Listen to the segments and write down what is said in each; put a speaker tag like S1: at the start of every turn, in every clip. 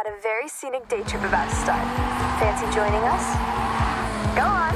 S1: got a very scenic day trip about to start. Fancy joining us? Go on!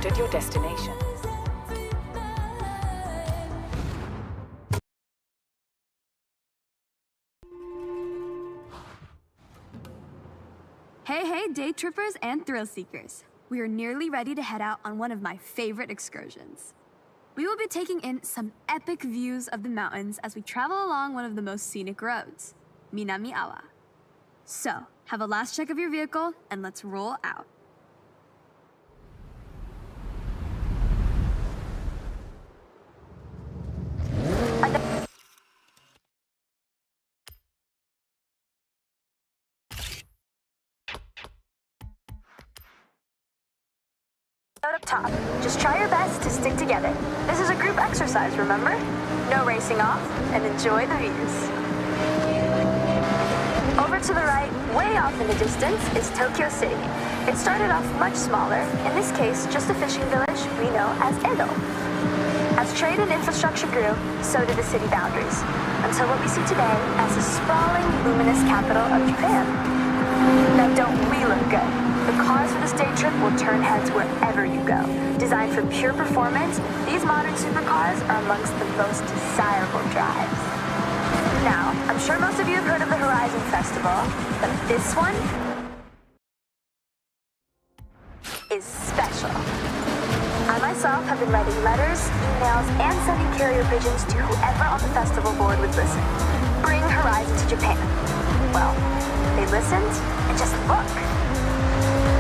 S2: At your destination.
S1: Hey, day trippers and thrill seekers. We are nearly ready to head out on one of my favorite excursions. We will be taking in some epic views of the mountains as we travel along one of the most scenic roads, Minami Awa. So, have a last check of your vehicle and let's roll out. Up top, just try your best to stick together. This is a group exercise, remember? No racing off, and enjoy the views. Over to the right, way off in the distance, is Tokyo City. It started off much smaller, in this case, just a fishing village we know as Edo. As trade and infrastructure grew, so did the city boundaries, until what we see today as the sprawling, luminous capital of Japan. Now don't we look good? The cars for this day trip will turn heads wherever you go. Designed for pure performance, these modern supercars are amongst the most desirable drives. Now, I'm sure most of you have heard of the Horizon Festival, but this one is special. I myself have been writing letters, emails, and sending carrier pigeons to whoever on the festival board would listen. Bring Horizon to Japan. Well, they listened, and just look.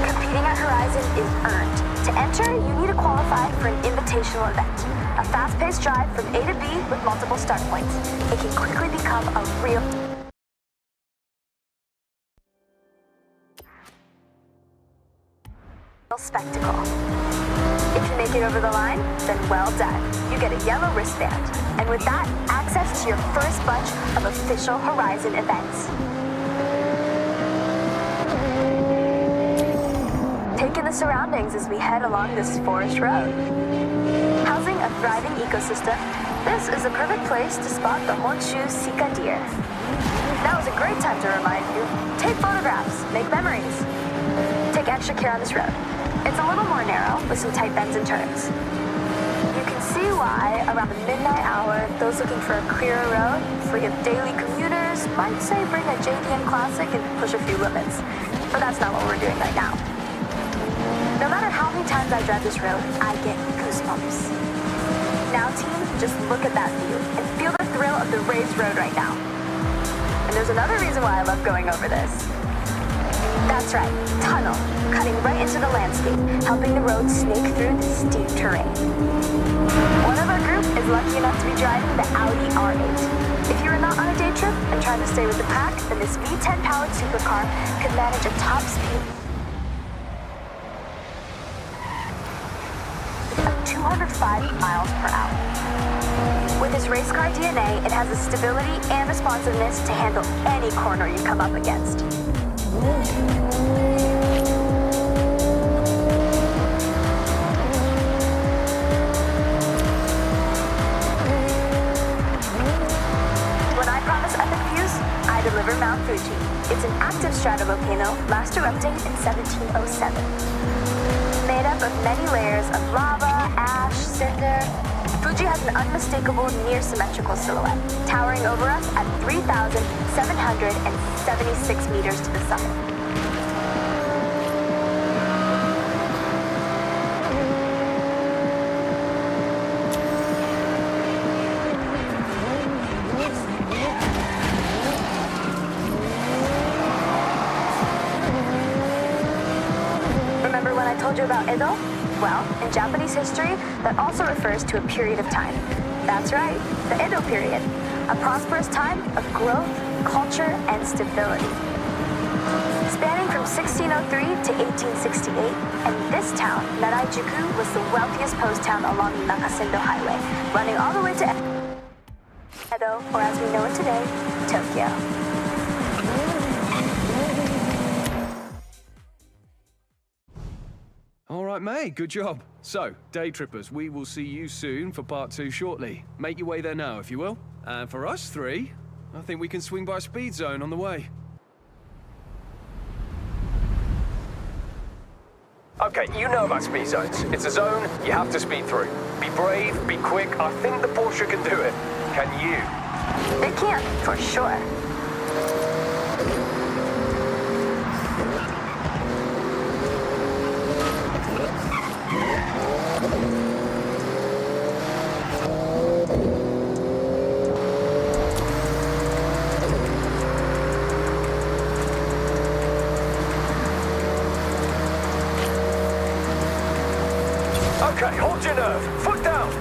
S1: Competing at Horizon is earned. To enter, you need to qualify for an invitational event. A fast-paced drive from A to B with multiple start points. It can quickly become a real spectacle. If you make it over the line, then well done. You get a yellow wristband. And with that, access to your first bunch of official Horizon events. Take in the surroundings as we head along this forest road. Housing a thriving ecosystem, this is a perfect place to spot the Honshu Sika deer. Now is a great time to remind you, take photographs, make memories. Take extra care on this road. It's a little more narrow with some tight bends and turns. You can see why, around the midnight hour, those looking for a clearer road, for your daily commuters, might say bring a JDM Classic and push a few limits. But that's not what we're doing right now. No matter how many times I drive this road, I get goosebumps. Now team, just look at that view and feel the thrill of the raised road right now. And there's another reason why I love going over this. That's right, tunnel, cutting right into the landscape, helping the road snake through the steep terrain. One of our group is lucky enough to be driving the Audi R8. If you are not on a day trip and trying to stay with the pack, then this V10 powered supercar could manage a top speed 205 miles per hour. With its race car DNA, it has the stability and responsiveness to handle any corner you come up against. When I promise epic views, I deliver Mount Fuji. It's an active stratovolcano, last erupting in 1707. Made up of many layers of lava, ash, cinder, Fuji Fuji has an unmistakable near-symmetrical silhouette, towering over us at 3,776 meters to the summit. Remember when I told you about Edo? Well, in Japanese history, that also refers to a period of time. That's right, the Edo period, a prosperous time of growth, culture, and stability. Spanning from 1603 to 1868, and this town, Naraijuku, was the wealthiest post town along the Nakasendo Highway, running all the way to Edo, or as we know it today, Tokyo.
S3: All right, mate, good job. So, day trippers, we will see you soon for part 2 shortly. Make your way there now, if you will. And for us 3, I think we can swing by a speed zone on the way. Okay, you know about speed zones. It's a zone you have to speed through. Be brave, be quick. I think the Porsche can do it. Can you?
S1: They can, for sure.
S3: Okay, hold your nerve. Foot down.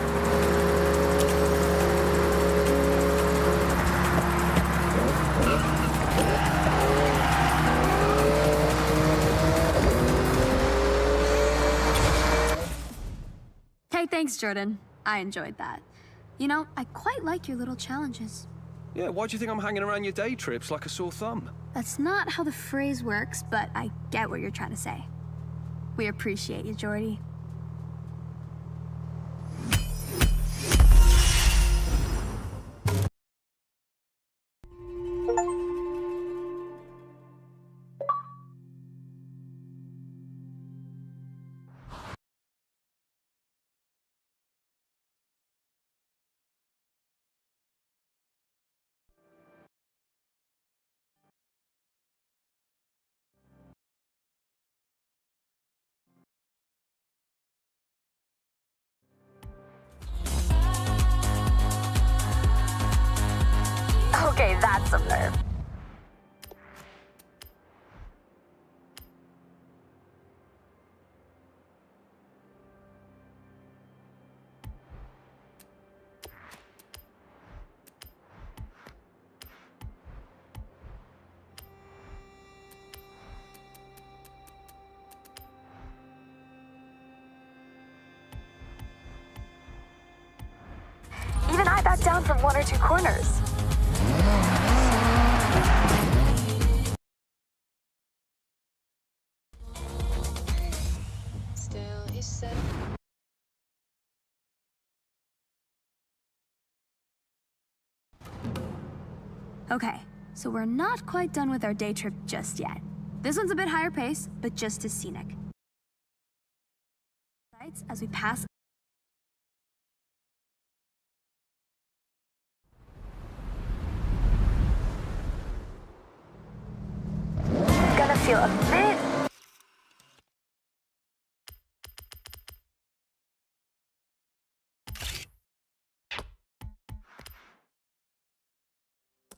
S4: Hey, thanks, Jordan. I enjoyed that. You know, I quite like your little challenges.
S3: Yeah, why do you think I'm hanging around your day trips like a sore thumb?
S4: That's not how the phrase works, but I get what you're trying to say. We appreciate you, Jordy.
S1: Okay, that's some nerve. Even I backed down from 1 or 2 corners.
S5: Still, he said.
S4: Okay, so we're not quite done with our day trip just yet. This one's a bit higher pace, but just as scenic. Sights as we pass.
S1: Gonna feel a bit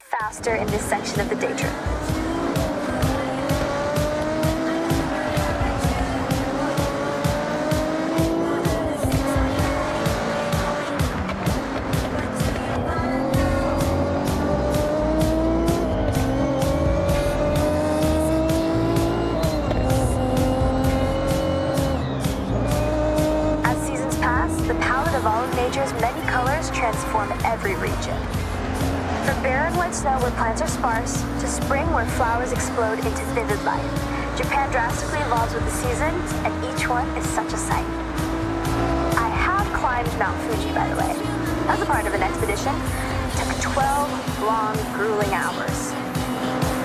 S1: faster in this section of the day trip. As seasons pass, the palette of all of nature's many colors transform every region. From barren white snow where plants are sparse, to spring where flowers explode into vivid life, Japan drastically evolves with the seasons, and each one is such a sight. I have climbed Mount Fuji, by the way, as a part of an expedition. It took 12 long, grueling hours.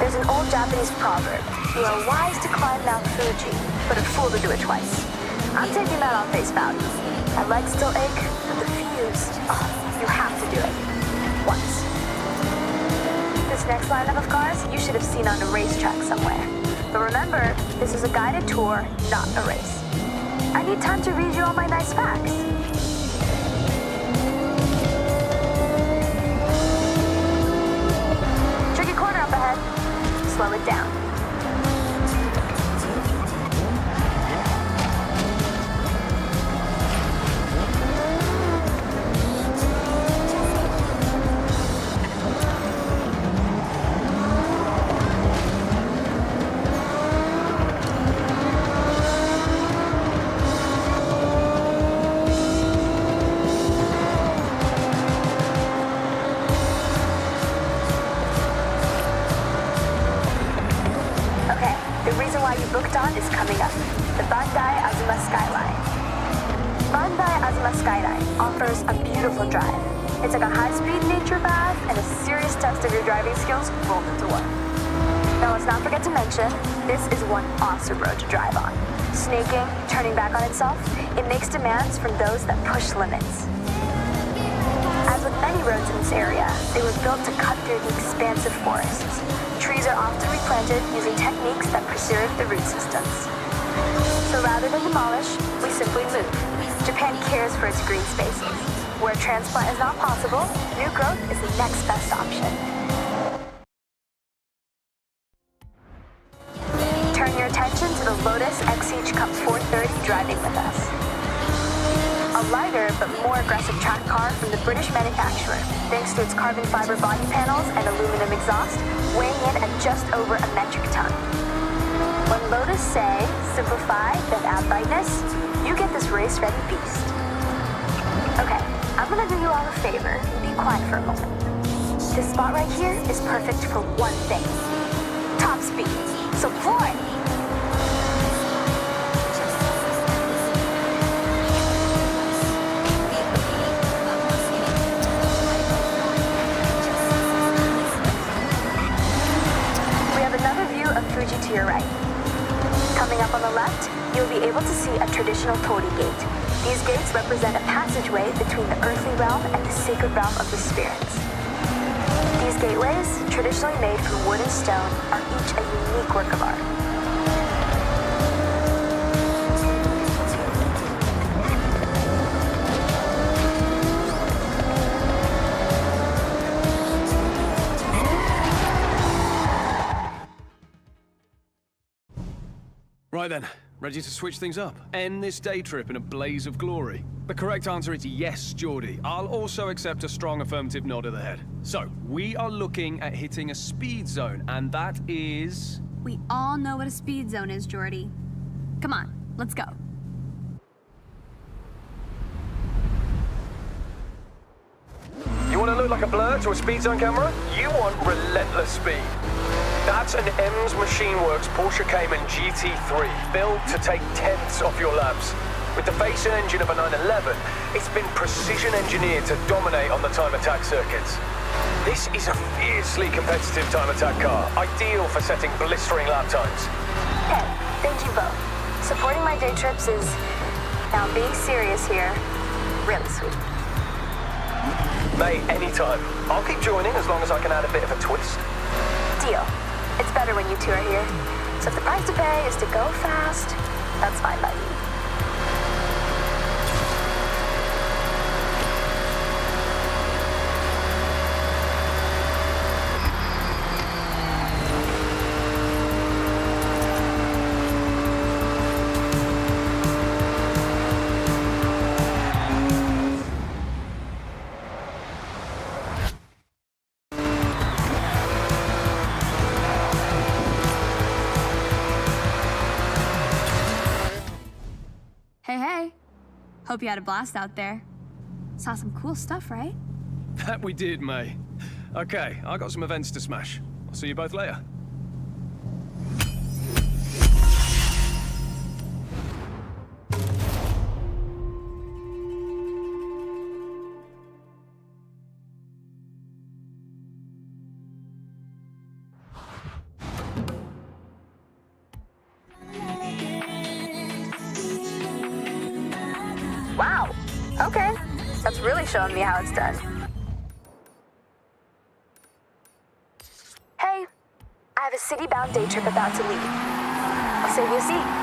S1: There's an old Japanese proverb: you are wise to climb Mount Fuji, but a fool to do it twice. I'm taking that on face value. My legs still ache, but the view boost. Oh, you have to do it. Once. This next lineup of cars you should have seen on a racetrack somewhere. But remember, this is a guided tour, not a race. I need time to read you all my nice facts. Tricky corner up ahead. Slow it down. Booked on is coming up, the Bandai Azuma Skyline. Bandai Azuma Skyline offers a beautiful drive. It's like a high-speed nature bath and a serious test of your driving skills rolled into one. Now let's not forget to mention, this is one awesome road to drive on. Snaking, turning back on itself, it makes demands from those that push limits. As with many roads in this area, they were built to cut through the expansive forests. Trees are often replanted using techniques that preserve the root systems. So rather than demolish, we simply move. Japan cares for its green spaces. Where transplant is not possible, new growth is the next best option. Turn your attention to the Lotus XH Cup 430 driving with us. A lighter but more aggressive track car from the British manufacturer, thanks to its carbon fiber body panels and aluminum exhaust, weighing in at just over a metric ton. When Lotus say, simplify, then add lightness, you get this race-ready beast. Okay, I'm gonna do you all a favor. Be quiet for a moment. This spot right here is perfect for one thing. Top speed. So fly! Fuji to your right. Coming up on the left, you'll be able to see a traditional torii gate. These gates represent a passageway between the earthly realm and the sacred realm of the spirits. These gateways, traditionally made from wood and stone, are each a unique work of art.
S3: Right then, ready to switch things up? End this day trip in a blaze of glory? The correct answer is yes, Geordie. I'll also accept a strong affirmative nod of the head. So, we are looking at hitting a speed zone, and that is...
S4: We all know what a speed zone is, Jordy. Come on, let's go.
S3: You want to look like a blur to a speed zone camera? You want relentless speed. That's an EMS Machine Works Porsche Cayman GT3, built to take tenths off your laps. With the face and engine of a 911, it's been precision engineered to dominate on the time attack circuits. This is a fiercely competitive time attack car, ideal for setting blistering lap times.
S1: Hey, thank you both. Supporting my day trips is, now I'm being serious here, really sweet.
S3: Mate, anytime. I'll keep joining as long as I can add a bit of a twist.
S1: Deal. It's better when you two are here. So if the price to pay is to go fast, that's fine by me.
S4: Hey. Hope you had a blast out there. Saw some cool stuff, right?
S3: That we did, May. Okay, I got some events to smash. I'll see you both later.
S1: Wow. Okay. That's really showing me how it's done. Hey, I have a city-bound day trip about to leave. I'll save you a seat.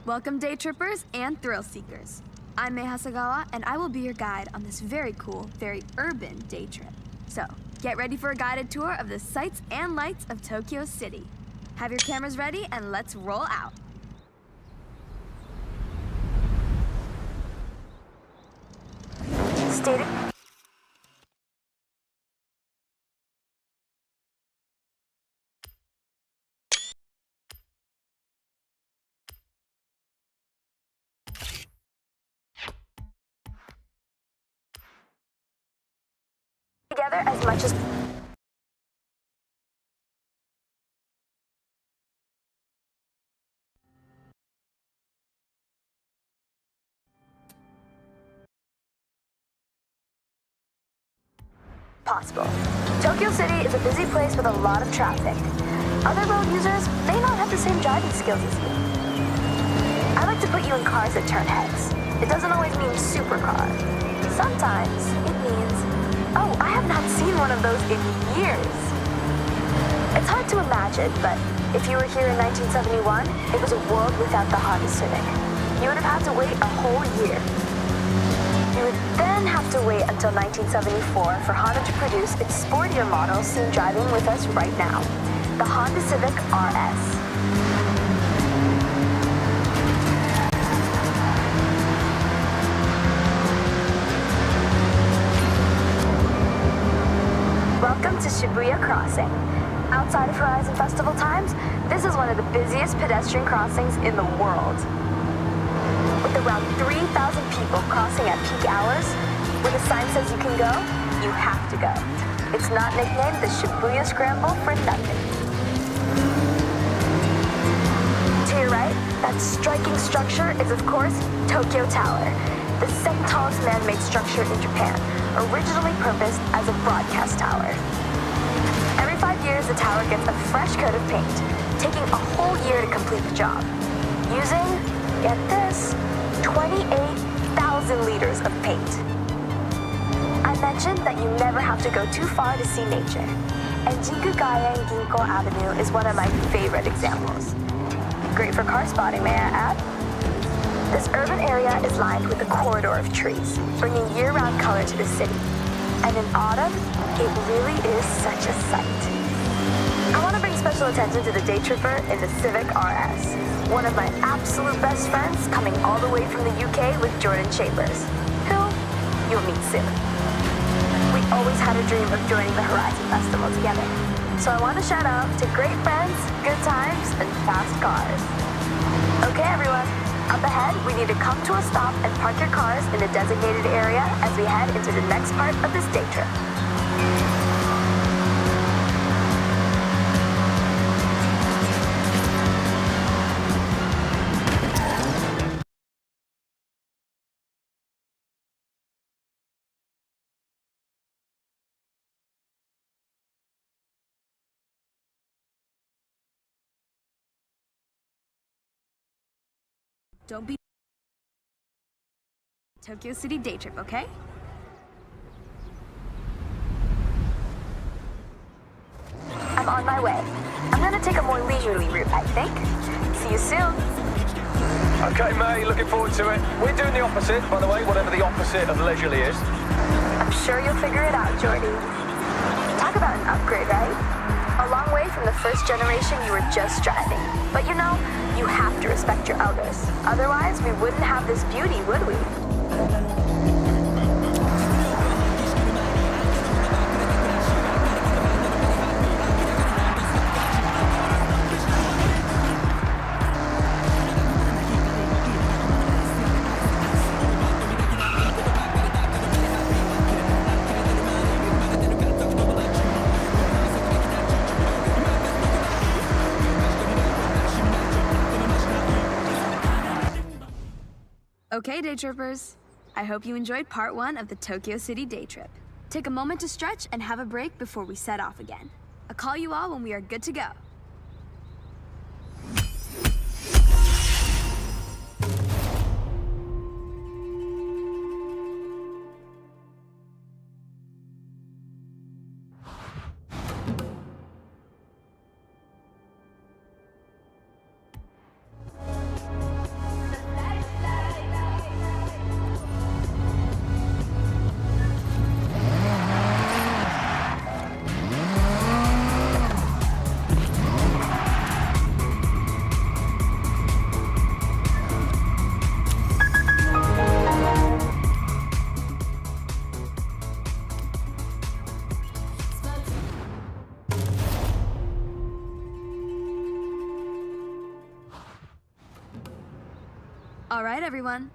S4: Welcome, day trippers and thrill seekers. I'm Mei Hasagawa, and I will be your guide on this very cool, very urban day trip. So, get ready for a guided tour of the sights and lights of Tokyo City. Have your cameras ready, and let's roll out.
S1: Stated. Together as much as possible. Tokyo City is a busy place with a lot of traffic. Other road users may not have the same driving skills as you. I like to put you in cars that turn heads. It doesn't always mean supercar. Sometimes it means, oh, I have not seen one of those in years. It's hard to imagine, but if you were here in 1971, it was a world without the Honda Civic. You would have had to wait a whole year. You would then have to wait until 1974 for Honda to produce its sportier model seen driving with us right now, the Honda Civic RS. Welcome to Shibuya Crossing. Outside of Horizon Festival times, this is one of the busiest pedestrian crossings in the world. With around 3,000 people crossing at peak hours, when a sign says you can go, you have to go. It's not nicknamed the Shibuya Scramble for nothing. To your right, that striking structure is, of course, Tokyo Tower, the second tallest man-made structure in Japan, originally purposed as a broadcast tower. Every 5 years, the tower gets a fresh coat of paint, taking a whole year to complete the job, using, get this, 28,000 liters of paint. I mentioned that you never have to go too far to see nature, and Jingugayen Ginko Avenue is one of my favorite examples. Great for car spotting, may I add? This urban area is lined with a corridor of trees, bringing year-round color to the city. And in autumn, it really is such a sight. I want to bring special attention to the day tripper in the Civic RS, one of my absolute best friends coming all the way from the UK with Jordan Chambers, who you'll meet soon. We always had a dream of joining the Horizon Festival together, so I want to shout out to great friends, good times, and fast cars. Okay, everyone, up ahead, we need to come to a stop and park your cars in the designated area as we head into the next part of this day trip.
S4: Don't be Tokyo City day trip, okay?
S1: I'm on my way. I'm gonna take a more leisurely route, I think. See you soon.
S3: Okay, May, looking forward to it. We're doing the opposite, by the way, whatever the opposite of leisurely is.
S1: I'm sure you'll figure it out, Jordy. Talk about an upgrade, right? A long way from the first generation you were just driving. But you know, you have to respect your elders. Otherwise, we wouldn't have this beauty, would we?
S4: Okay, day trippers. I hope you enjoyed part 1 of the Tokyo City day trip. Take a moment to stretch and have a break before we set off again. I'll call you all when we are good to go. All right, everyone.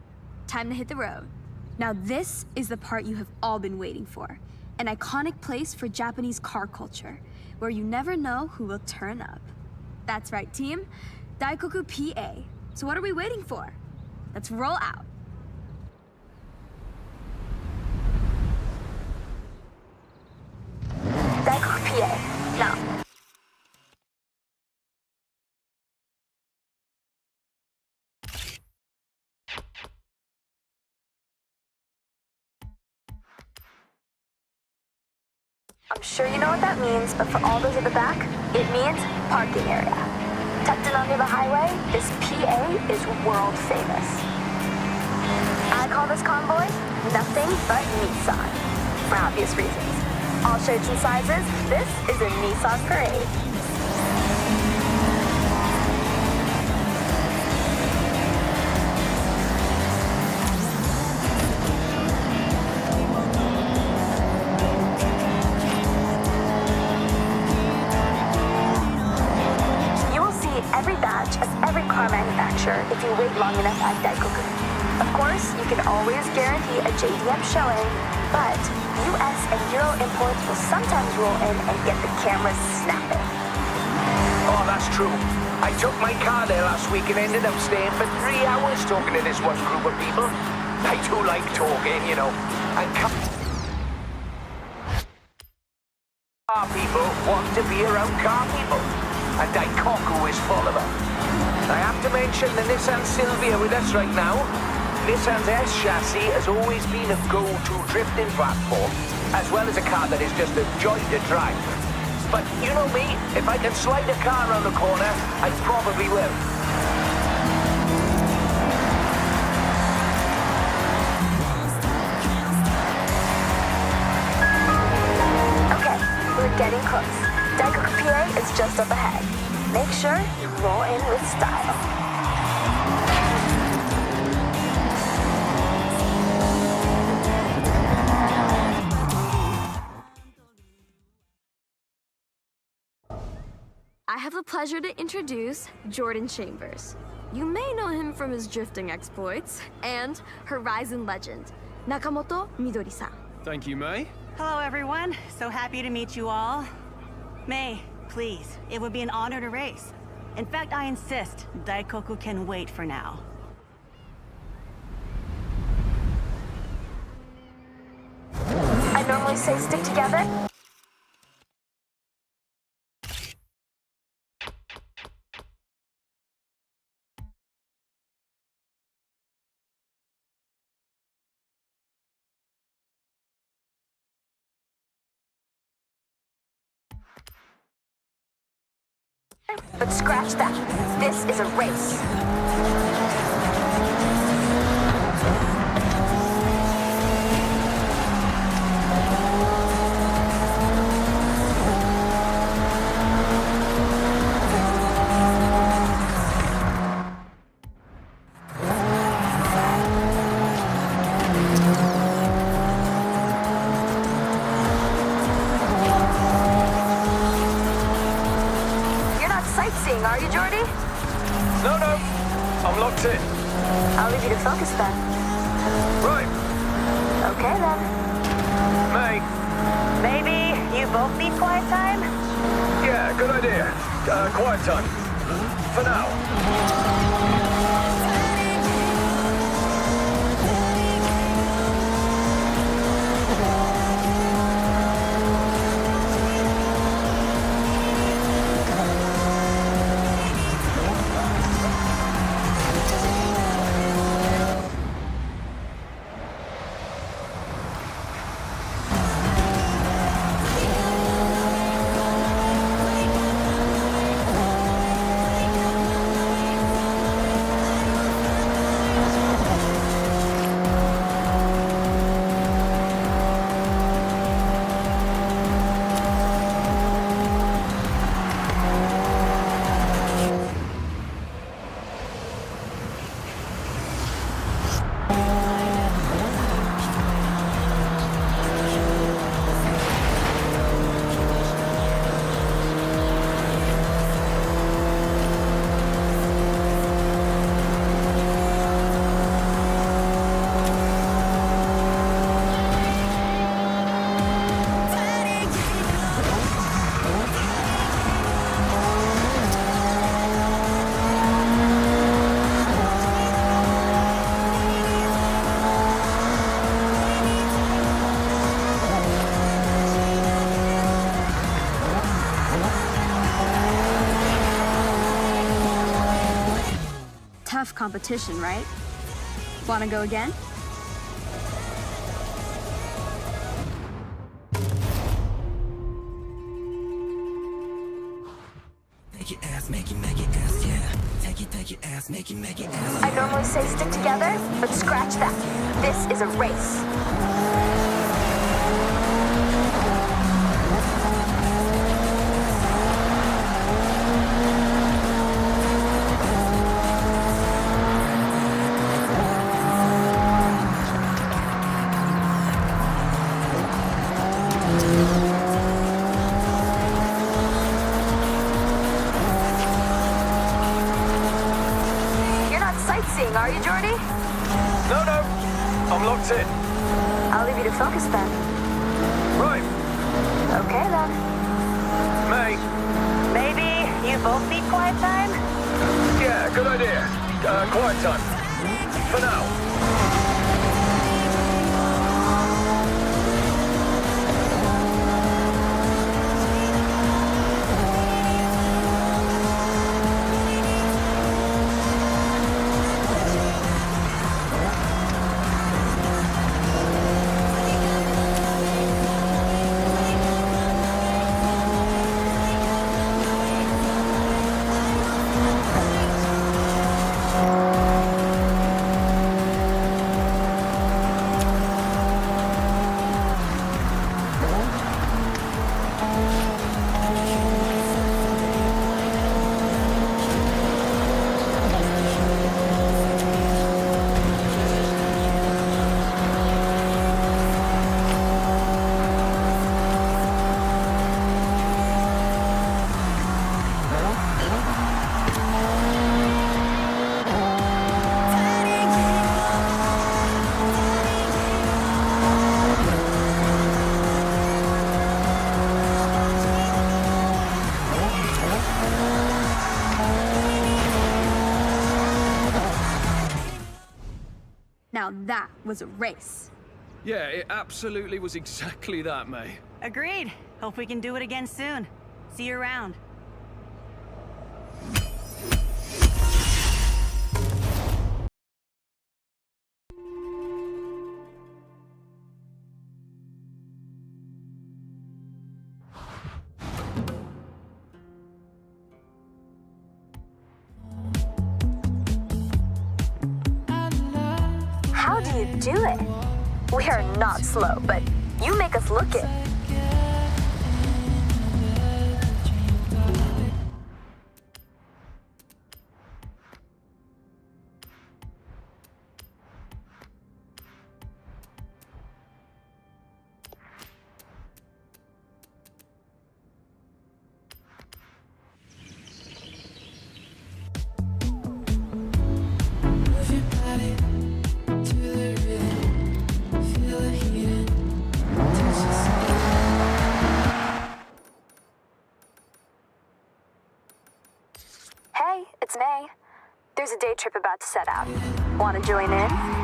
S4: Time to hit the road. Now this is the part you have all been waiting for. An iconic place for Japanese car culture, where you never know who will turn up. That's right, team. Daikoku PA. So what are we waiting for? Let's roll out.
S1: Daikoku PA. Now. I'm sure you know what that means, but for all those at the back, it means parking area. Tucked in under the highway, this PA is world famous. I call this convoy nothing but Nissan, for obvious reasons. All shapes and sizes, this is a Nissan parade. If you wait long enough at Daikoku. Of course, you can always guarantee a JDM showing, but US and Euro imports will sometimes roll in and get the cameras snapping.
S5: Oh, that's true. I took my car there last week and ended up staying for 3 hours talking to this one group of people. I do like talking, you know. And car people want to be around car people. And Daikoku is full of them. I have to mention the Nissan Silvia with us right now. Nissan's S chassis has always been a go-to drifting platform, as well as a car that is just a joy to drive. But you know me, if I can slide a car around the corner, I probably will.
S1: Okay, we're getting close. Daikoku PA is just up ahead. Make sure you roll in with style.
S4: I have the pleasure to introduce Jordan Chambers. You may know him from his drifting exploits and Horizon legend, Nakamoto Midori-san.
S3: Thank you, May.
S6: Hello, everyone. So happy to meet you all. May, please, it would be an honor to race. In fact, I insist, Daikoku can wait for now.
S1: I normally say stick together. but scratch that. This is a race. Sightseeing, are you, Jordy?
S3: No, no. I'm locked in.
S1: I'll leave you to focus then.
S3: Right.
S1: Okay then.
S3: May.
S6: Maybe you both need quiet time?
S3: Yeah, good idea. Quiet time. For now.
S4: Tough competition, right? Wanna go again?
S7: Make it ass, make it ass, yeah. Take your ass, make it ass.
S1: I normally say stick together, but scratch that. This is a race. Sightseeing, are you, Jordy?
S3: No, no. I'm locked in.
S1: I'll leave you to focus then.
S3: Right.
S1: Okay then.
S3: May.
S6: Maybe you both need quiet time?
S3: Yeah, good idea. Quiet time. For now.
S4: Now that was a race.
S3: Yeah, it absolutely was exactly that, May.
S6: Agreed. Hope we can do it again soon. See you around.
S1: you do it. We are not slow, but you make us look it. Hey, it's May. There's a day trip about to set out. Want to join in?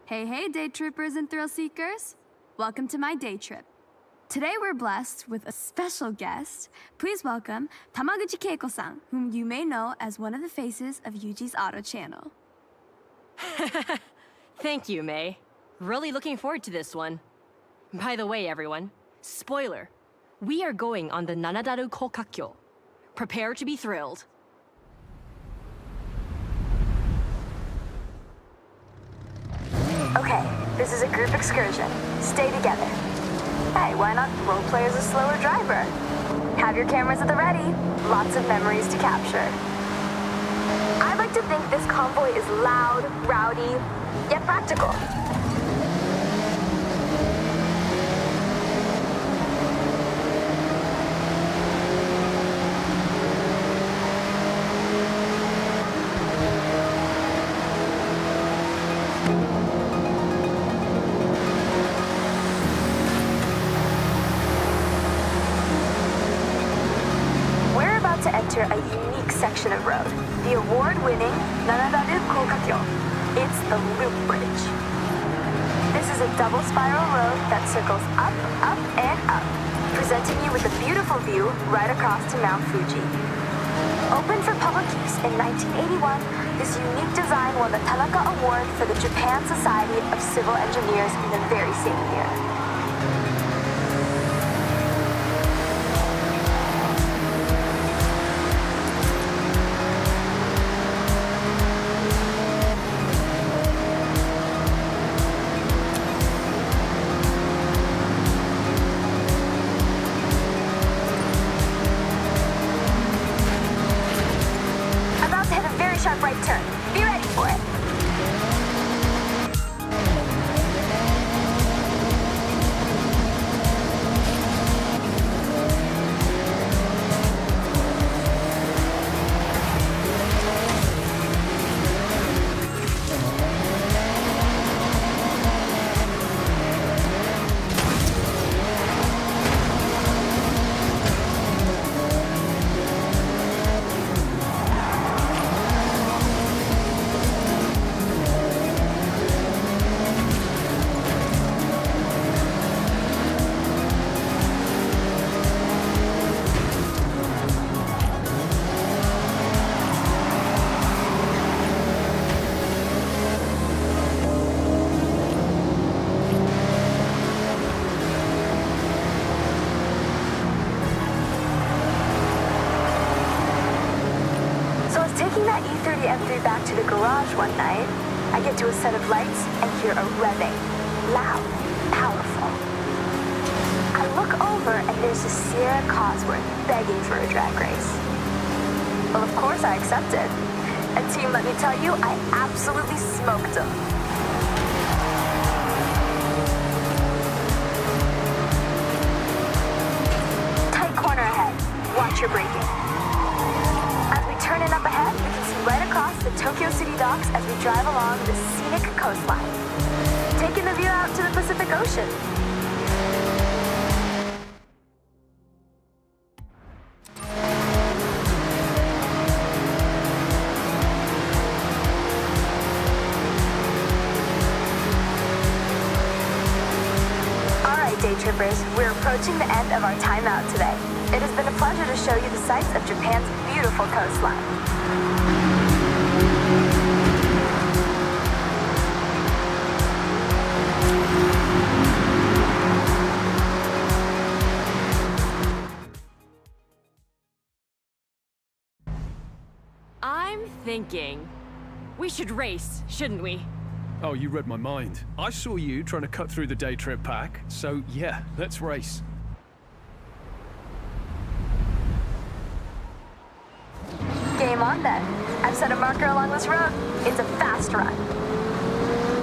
S4: Hey, hey, day trippers and thrill seekers. Welcome to my day trip. Today we're blessed with a special guest. Please welcome Tamaguchi Keiko-san, whom you may know as one of the faces of Yuji's Auto channel.
S8: Thank you, May. Really looking forward to this one. By the way, everyone, spoiler, we are going on the Nanadaru Kokakyo. Prepare to be thrilled.
S1: Okay, this is a group excursion. Stay together. Hey, why not roleplay as a slower driver? Have your cameras at the ready. Lots of memories to capture. I like to think this convoy is loud, rowdy, yet practical. To enter a unique section of road, the award-winning Nanadaru Kokakyo. It's the Loop Bridge. This is a double spiral road that circles up, up, and up, presenting you with a beautiful view right across to Mount Fuji. Opened for public use in 1981, this unique design won the Tanaka Award for the Japan Society of Civil Engineers in the very same year. Sharp right turn. Be ready for it. Taking that E30 M3 back to the garage one night, I get to a set of lights and hear a revving. Loud, powerful. I look over and there's a Sierra Cosworth begging for a drag race. Well, of course I accepted. And team, let me tell you, I absolutely smoked them. Tight corner ahead. Watch your braking. Turning up ahead, we can see right across the Tokyo City docks as we drive along the scenic coastline, taking the view out to the Pacific Ocean. All right, day trippers, we're approaching the end of our timeout today. It has been a pleasure to show you the sights of Japan's beautiful coastline.
S8: I'm thinking we should race, shouldn't we?
S3: Oh, you read my mind. I saw you trying to cut through the day trip pack, so yeah, let's race.
S1: Game on then. I've set a marker along this road. It's a fast run.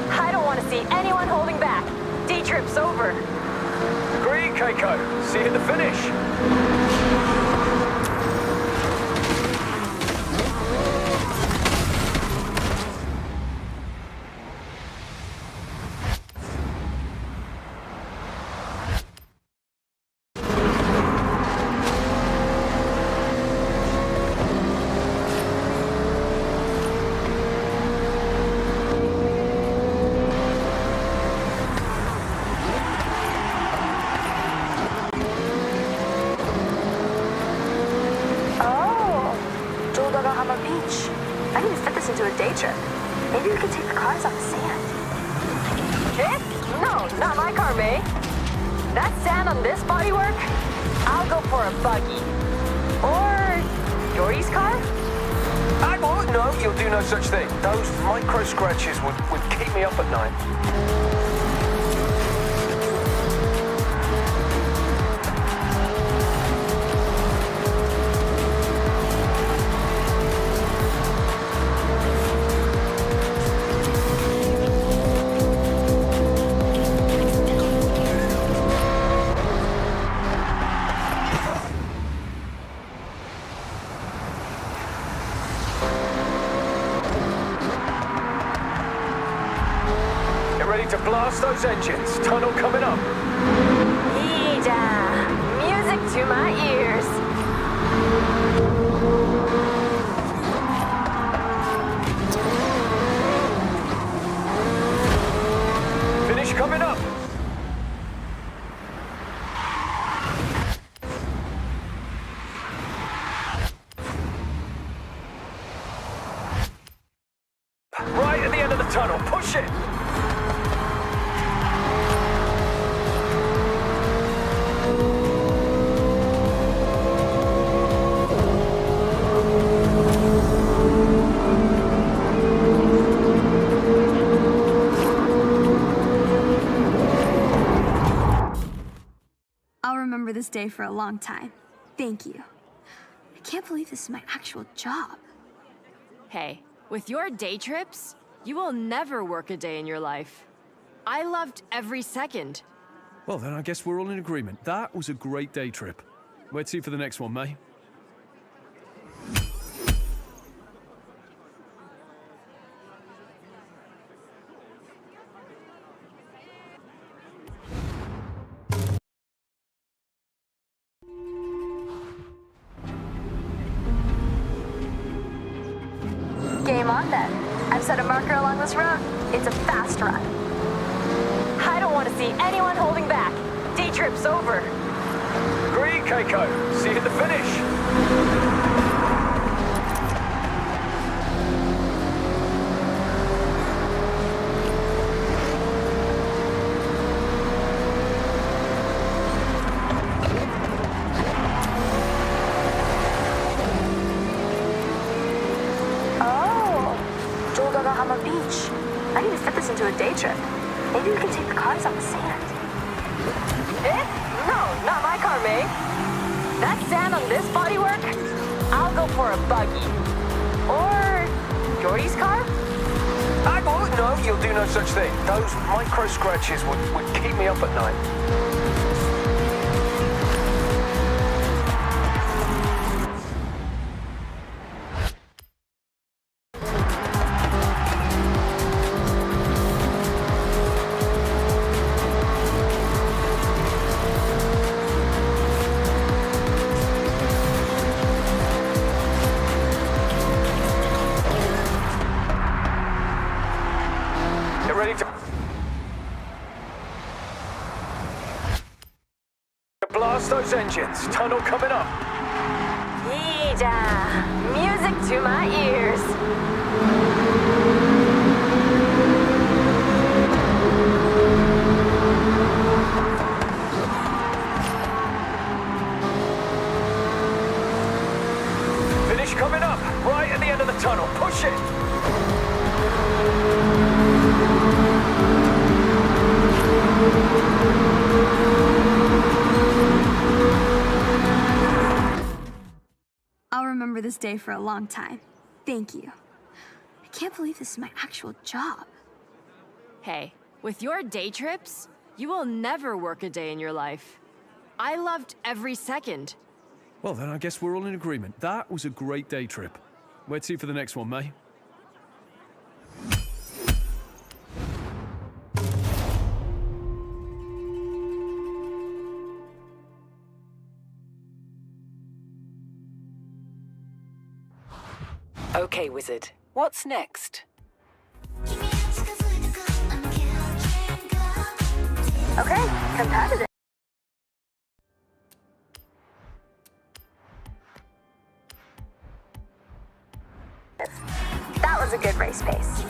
S8: I don't want to see anyone holding back. Day trip's over.
S3: Agreed, Keiko. See you at the finish.
S1: trip. Maybe we could take the cars on the sand.
S8: Eh? No, not my car, May. That sand on this bodywork? I'll go for a buggy. Or Dory's car?
S3: Oh, no, you'll do no such thing. Those micro scratches would keep me up at night. Get ready to blast those engines. Tunnel coming up.
S8: Yeeja! Music to my ears.
S3: Finish coming up. Right at the end of the tunnel. Push it.
S4: I'll remember this day for a long time. Thank you. I can't believe this is my actual job.
S8: Hey, with your day trips, you will never work a day in your life. I loved every second.
S9: Well, then I guess we're all in agreement. That was a great day trip. Where to for the next one, May?
S1: Game on then. I've set a marker along this road. It's a fast run.
S8: I don't want to see anyone holding back. Day trip's over.
S3: Agree, Keiko. See you at the finish.
S1: Beach. I need to fit this into a day trip. Maybe we can take the cars on the sand.
S8: Eh? No, not my car, May. That sand on this bodywork? I'll go for a buggy. Or Dory's car?
S3: Oh, no, you'll do no such thing. Those micro scratches would keep me up at night. Ready to blast those engines. Tunnel coming up.
S8: Yeeja! Music to my ears.
S3: Finish coming up. Right at the end of the tunnel. Push it.
S4: I'll remember this day for a long time. Thank you. I can't believe this is my actual job.
S8: Hey, with your day trips, you will never work a day in your life. I loved every second.
S9: Well, then I guess we're all in agreement. That was a great day trip. Where to for the next one, May?
S2: Okay, Wizard. What's next?
S1: Okay, competitive. That was was a good race pace.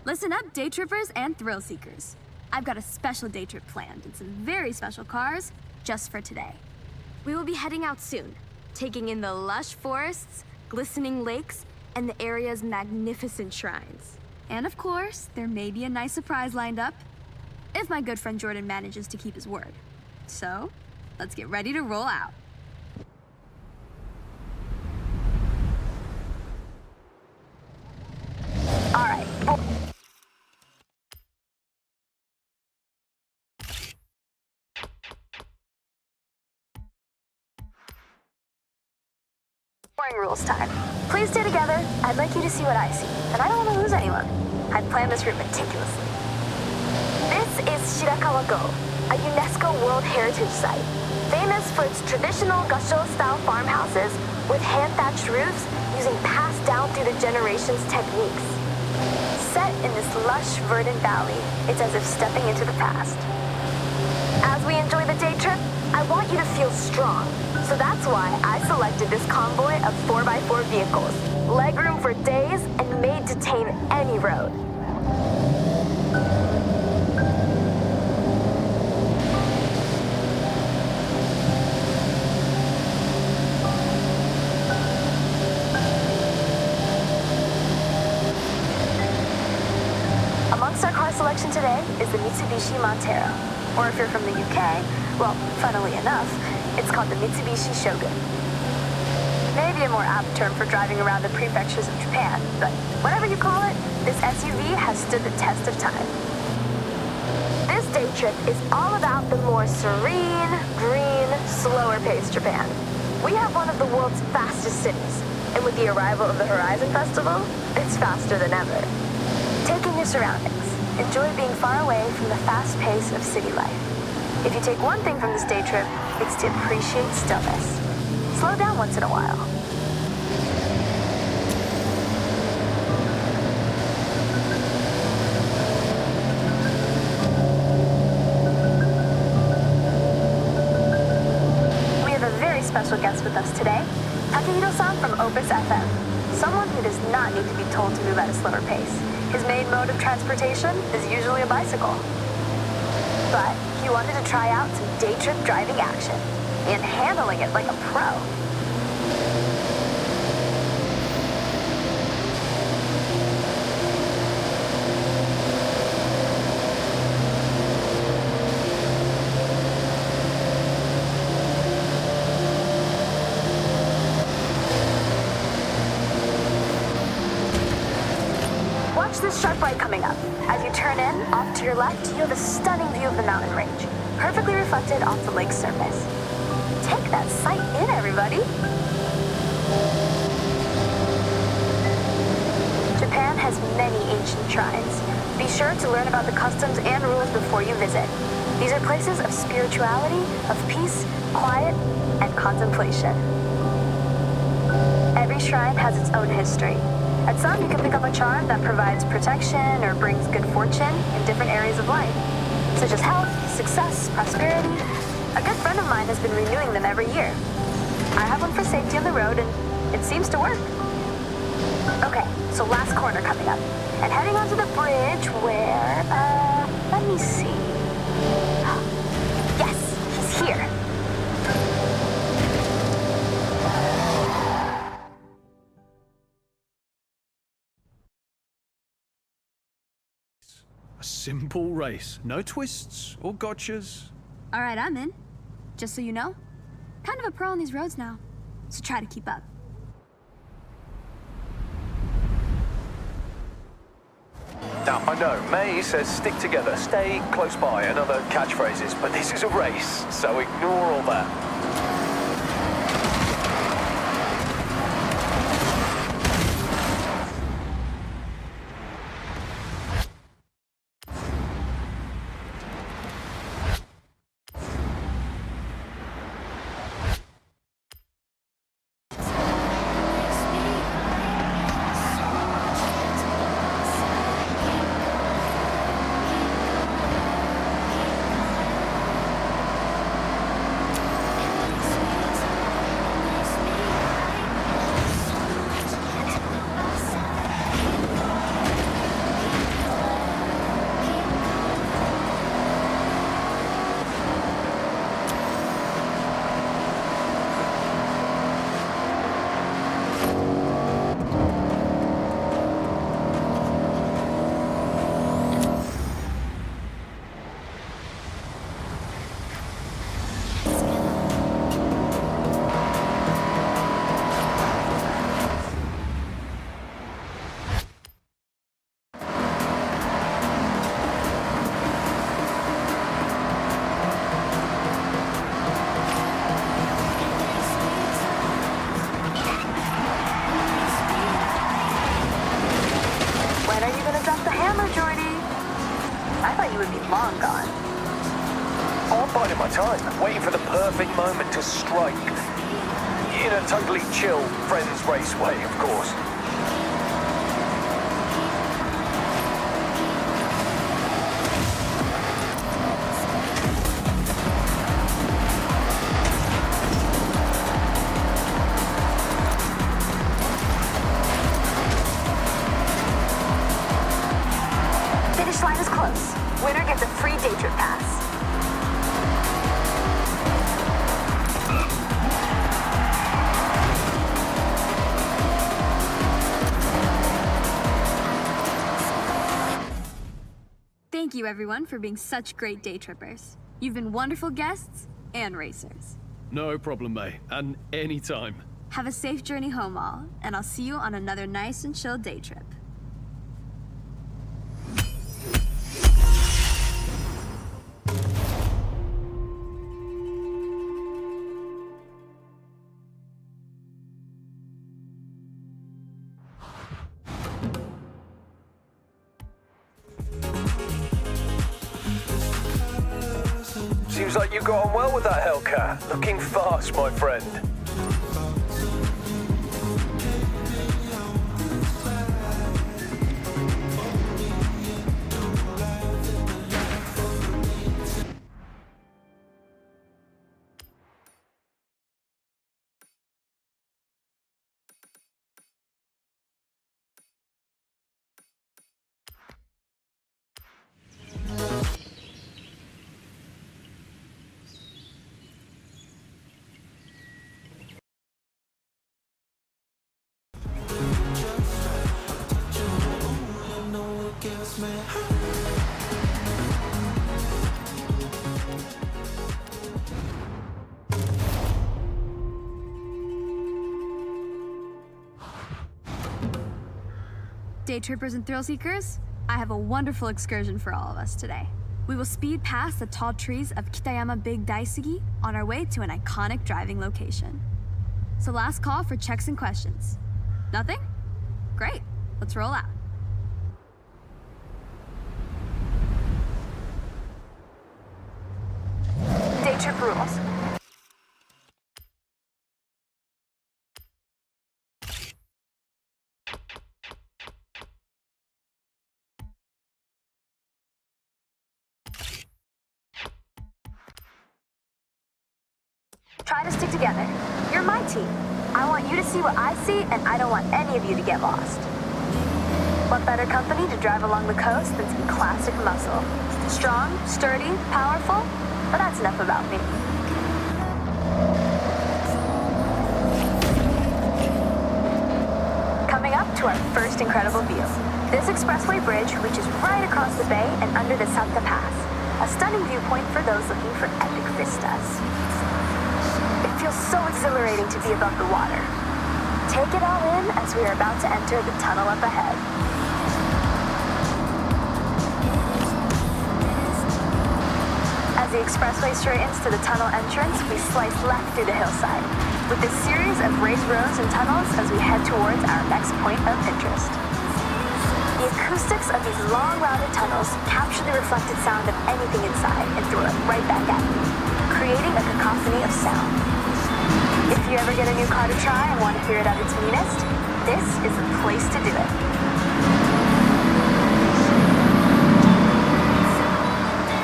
S4: Listen up, day trippers and thrill seekers. I've got a special day trip planned and some very special cars just for today. We will be heading out soon, taking in the lush forests, glistening lakes, and the area's magnificent shrines. And of course, there may be a nice surprise lined up, if my good friend Jordan manages to keep his word. So, let's get ready to roll out.
S1: All right. Boring rules time. Please stay together. I'd like you to see what I see, and I don't want to lose anyone. I've planned this route meticulously. This is Shirakawa-go, a UNESCO World Heritage Site, famous for its traditional gasho-style farmhouses with hand-thatched roofs using passed-down through the generations techniques. Set in this lush, verdant valley, it's as if stepping into the past. As we enjoy the day trip, I want you to feel strong. So that's why I selected this convoy of 4x4 vehicles, legroom for days and made to tame any road. Amongst our car selection today is the Mitsubishi Montero, or if you're from the UK, well, funnily enough, it's called the Mitsubishi Shogun. Maybe a more apt term for driving around the prefectures of Japan, but whatever you call it, this SUV has stood the test of time. This day trip is all about the more serene, green, slower-paced Japan. We have one of the world's fastest cities, and with the arrival of the Horizon Festival, it's faster than ever. Take in your surroundings. Enjoy being far away from the fast pace of city life. If you take one thing from this day trip, it's to appreciate stillness. Slow down once in a while. We have a very special guest with us today, Takehiro-san from Opus FM, someone who does not need to be told to move at a slower pace. His main mode of transportation is usually a bicycle. but he wanted to try out some day trip driving action and handling it like a pro. Watch this sharp right coming up. As you turn in, off to your left, you have a stunning view of the mountain range, perfectly reflected off the lake's surface. Take that sight in, everybody. Japan has many ancient shrines. Be sure to learn about the customs and rules before you visit. These are places of spirituality, of peace, quiet, and contemplation. Every shrine has its own history. At some, you can pick up a charm that provides protection or brings good fortune in different areas of life, such as health, success, prosperity. A good friend of mine has been renewing them every year. I have one for safety on the road, and it seems to work. Okay, so last corner coming up, and heading onto the bridge where, let me see. Yes, he's here.
S9: A simple race. No twists or gotchas.
S4: All right, I'm in. Just so you know, kind of a pro on these roads now, so try to keep up.
S3: Now, I know, May says stick together, stay close by, and other catchphrases, but this is a race, so ignore all that.
S1: long gone.
S3: Oh, I'm biding my time, waiting for the perfect moment to strike. In a totally chill, friends race way, of course.
S1: Finish line is close. Winner gets a free day trip pass.
S4: Thank you, everyone, for being such great day trippers. You've been wonderful guests and racers.
S9: No problem, May. And anytime.
S4: Have a safe journey home, all, and I'll see you on another nice and chill day trip.
S3: Seems like you got on well with that Hellcat. Looking fast, my friend.
S4: Day trippers and thrill seekers, I have a wonderful excursion for all of us today. We will speed past the tall trees of Kitayama Big Daisugi on our way to an iconic driving location. So last call for checks and questions. Nothing? Great, let's roll out.
S1: Day trip rules. Try to stick together. You're my team. I want you to see what I see, and I don't want any of you to get lost. What better company to drive along the coast than some classic muscle? Strong, sturdy, powerful? But that's enough about me. Coming up to our first incredible view. This expressway bridge reaches right across the bay and under the Santa Pass, a stunning viewpoint for those looking for epic vistas. It feels so exhilarating to be above the water. Take it all in as we are about to enter the tunnel up ahead. As the expressway straightens to the tunnel entrance, we slice left through the hillside, with a series of raised roads and tunnels as we head towards our next point of interest. The acoustics of these long, rounded tunnels capture the reflected sound of anything inside and throw it right back at you, creating a cacophony of sound. If you ever get a new car to try and want to hear it at its meanest, this is the place to do it.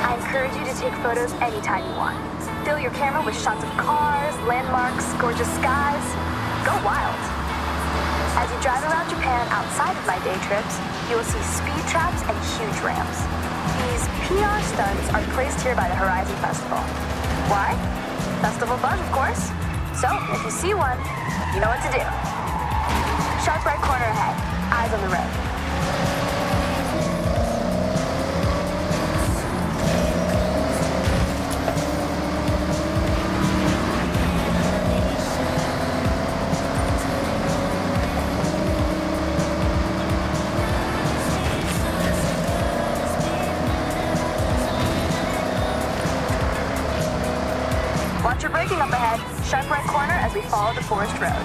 S1: I encourage you to take photos anytime you want. Fill your camera with shots of cars, landmarks, gorgeous skies. Go wild. As you drive around Japan outside of my day trips, you will see speed traps and huge ramps. These PR stunts are placed here by the Horizon Festival. Why? Festival buzz, of course. So, if you see one, you know what to do. Sharp right corner ahead, eyes on the road. Watch your braking up ahead. Sharp right corner as we follow the forest road.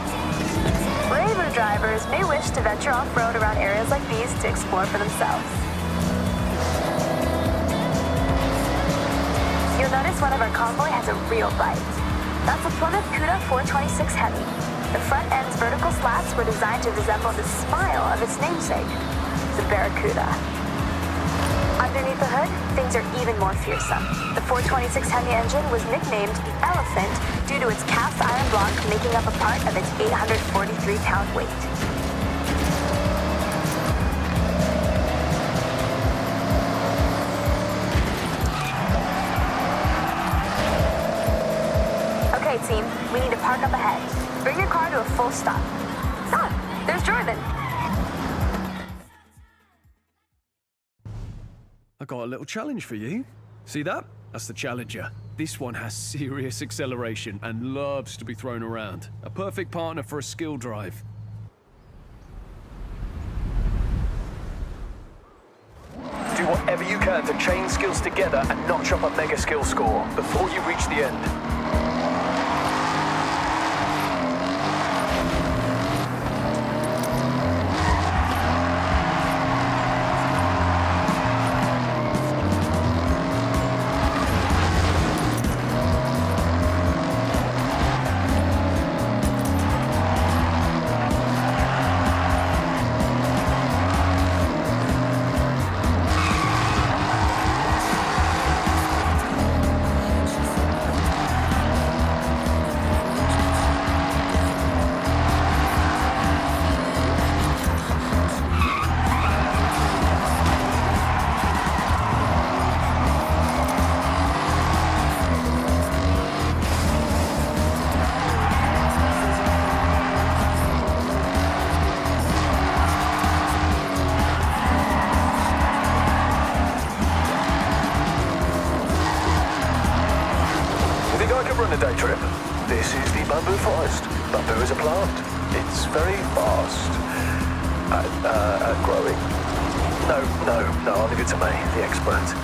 S1: Braver drivers may wish to venture off-road around areas like these to explore for themselves. You'll notice one of our convoy has a real bite. That's a Plymouth Cuda 426 Heavy. The front end's vertical slats were designed to resemble the smile of its namesake, the Barracuda. Underneath the hood, things are even more fearsome. The 426 Hemi engine was nicknamed the Elephant due to its cast iron block making up a part of its 843-pound weight. Okay, team, we need to park up ahead. Bring your car to a full stop. Ah, there's Jordan.
S9: I got a little challenge for you. See that? That's the Challenger. This one has serious acceleration and loves to be thrown around. A perfect partner for a skill drive.
S3: Do whatever you can to chain skills together and notch up a mega skill score before you reach the end. A day trip. This is the bamboo forest. Bamboo is a plant. It's very fast. at growing. No, I'll leave it to me, the expert.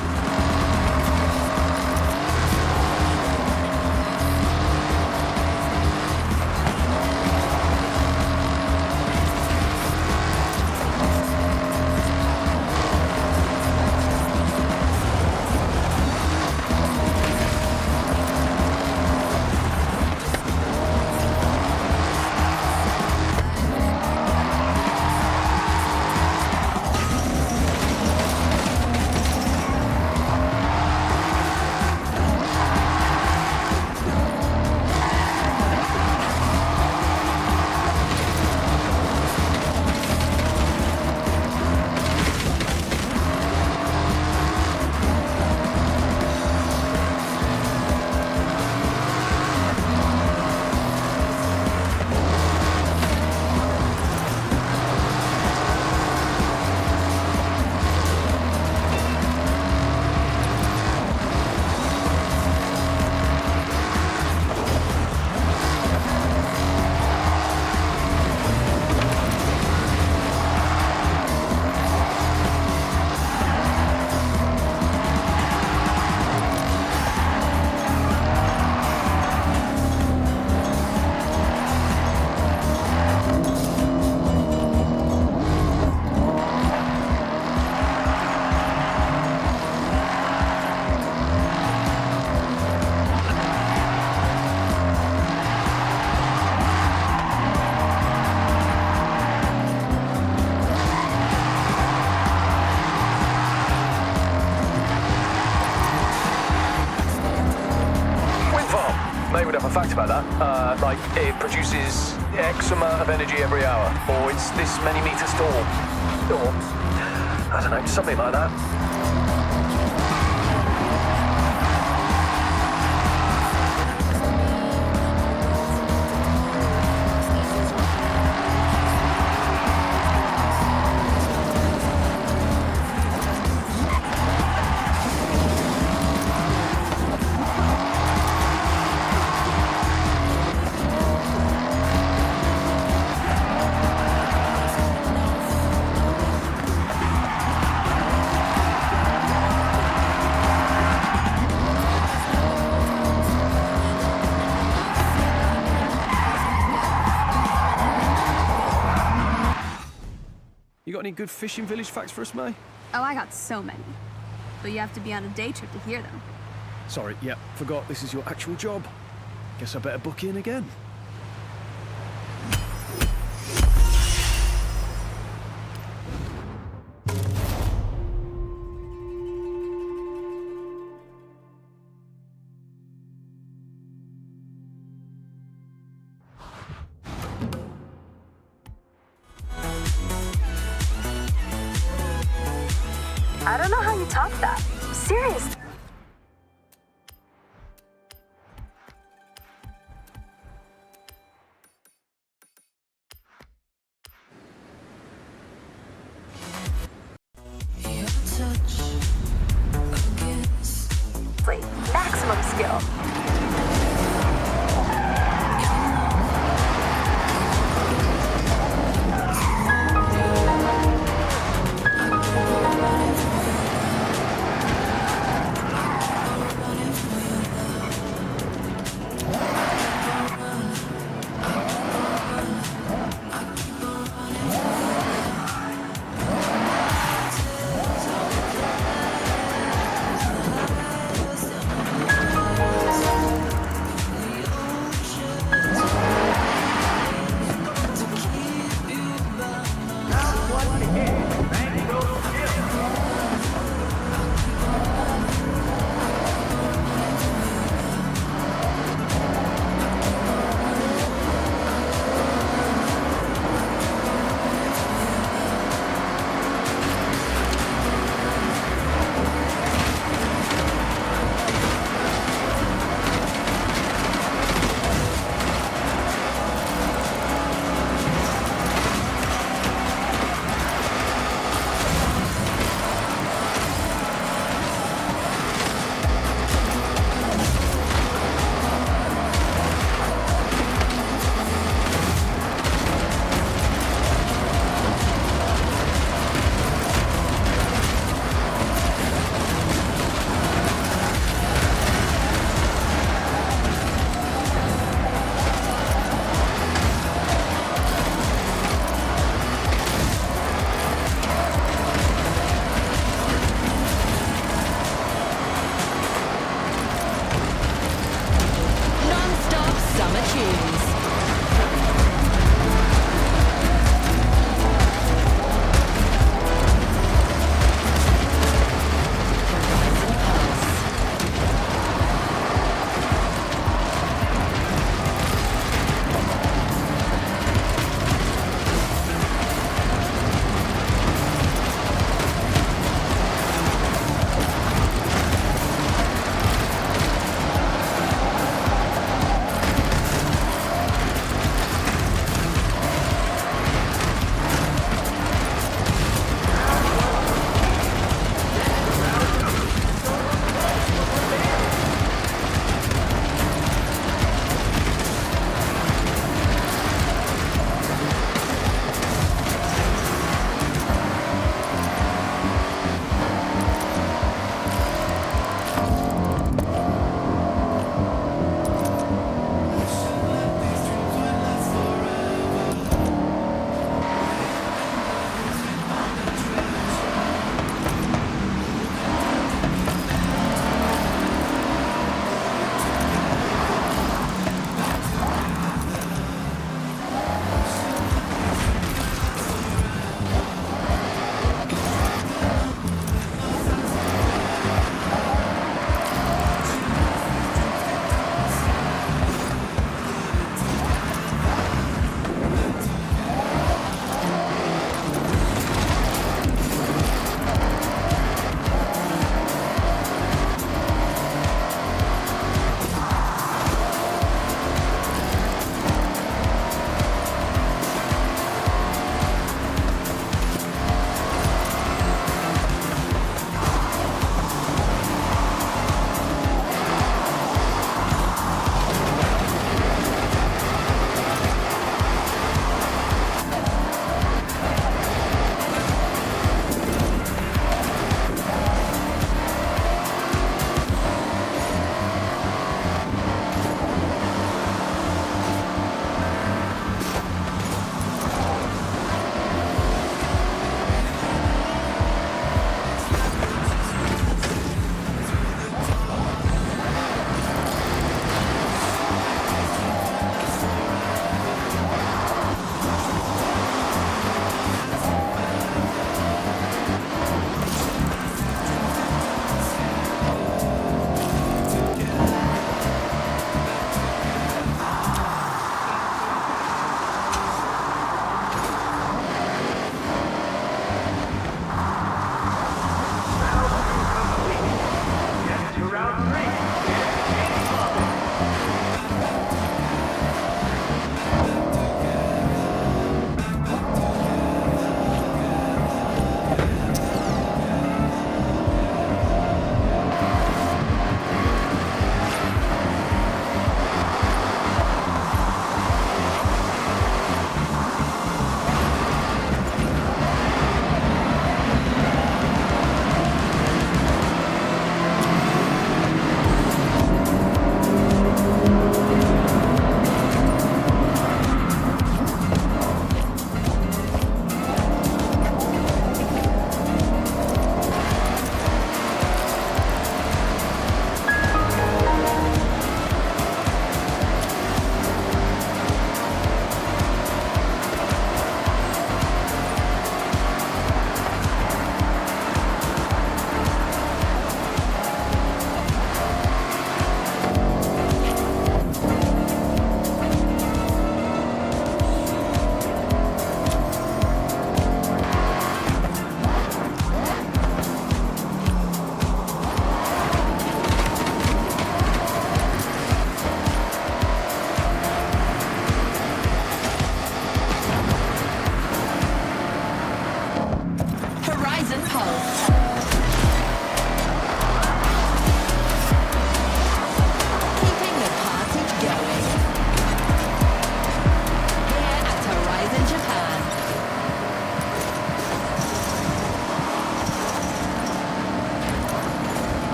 S3: Would have a fact about that. Like, it produces X amount of energy every hour, or it's this many meters tall, or, I don't know, something like that.
S9: You got any good fishing village facts for us, May?
S4: Oh, I got so many. But you have to be on a day trip to hear them.
S9: Sorry, yep, forgot this is your actual job. Guess I better book in again.
S1: I don't know how you top that. Seriously. Maximum skill.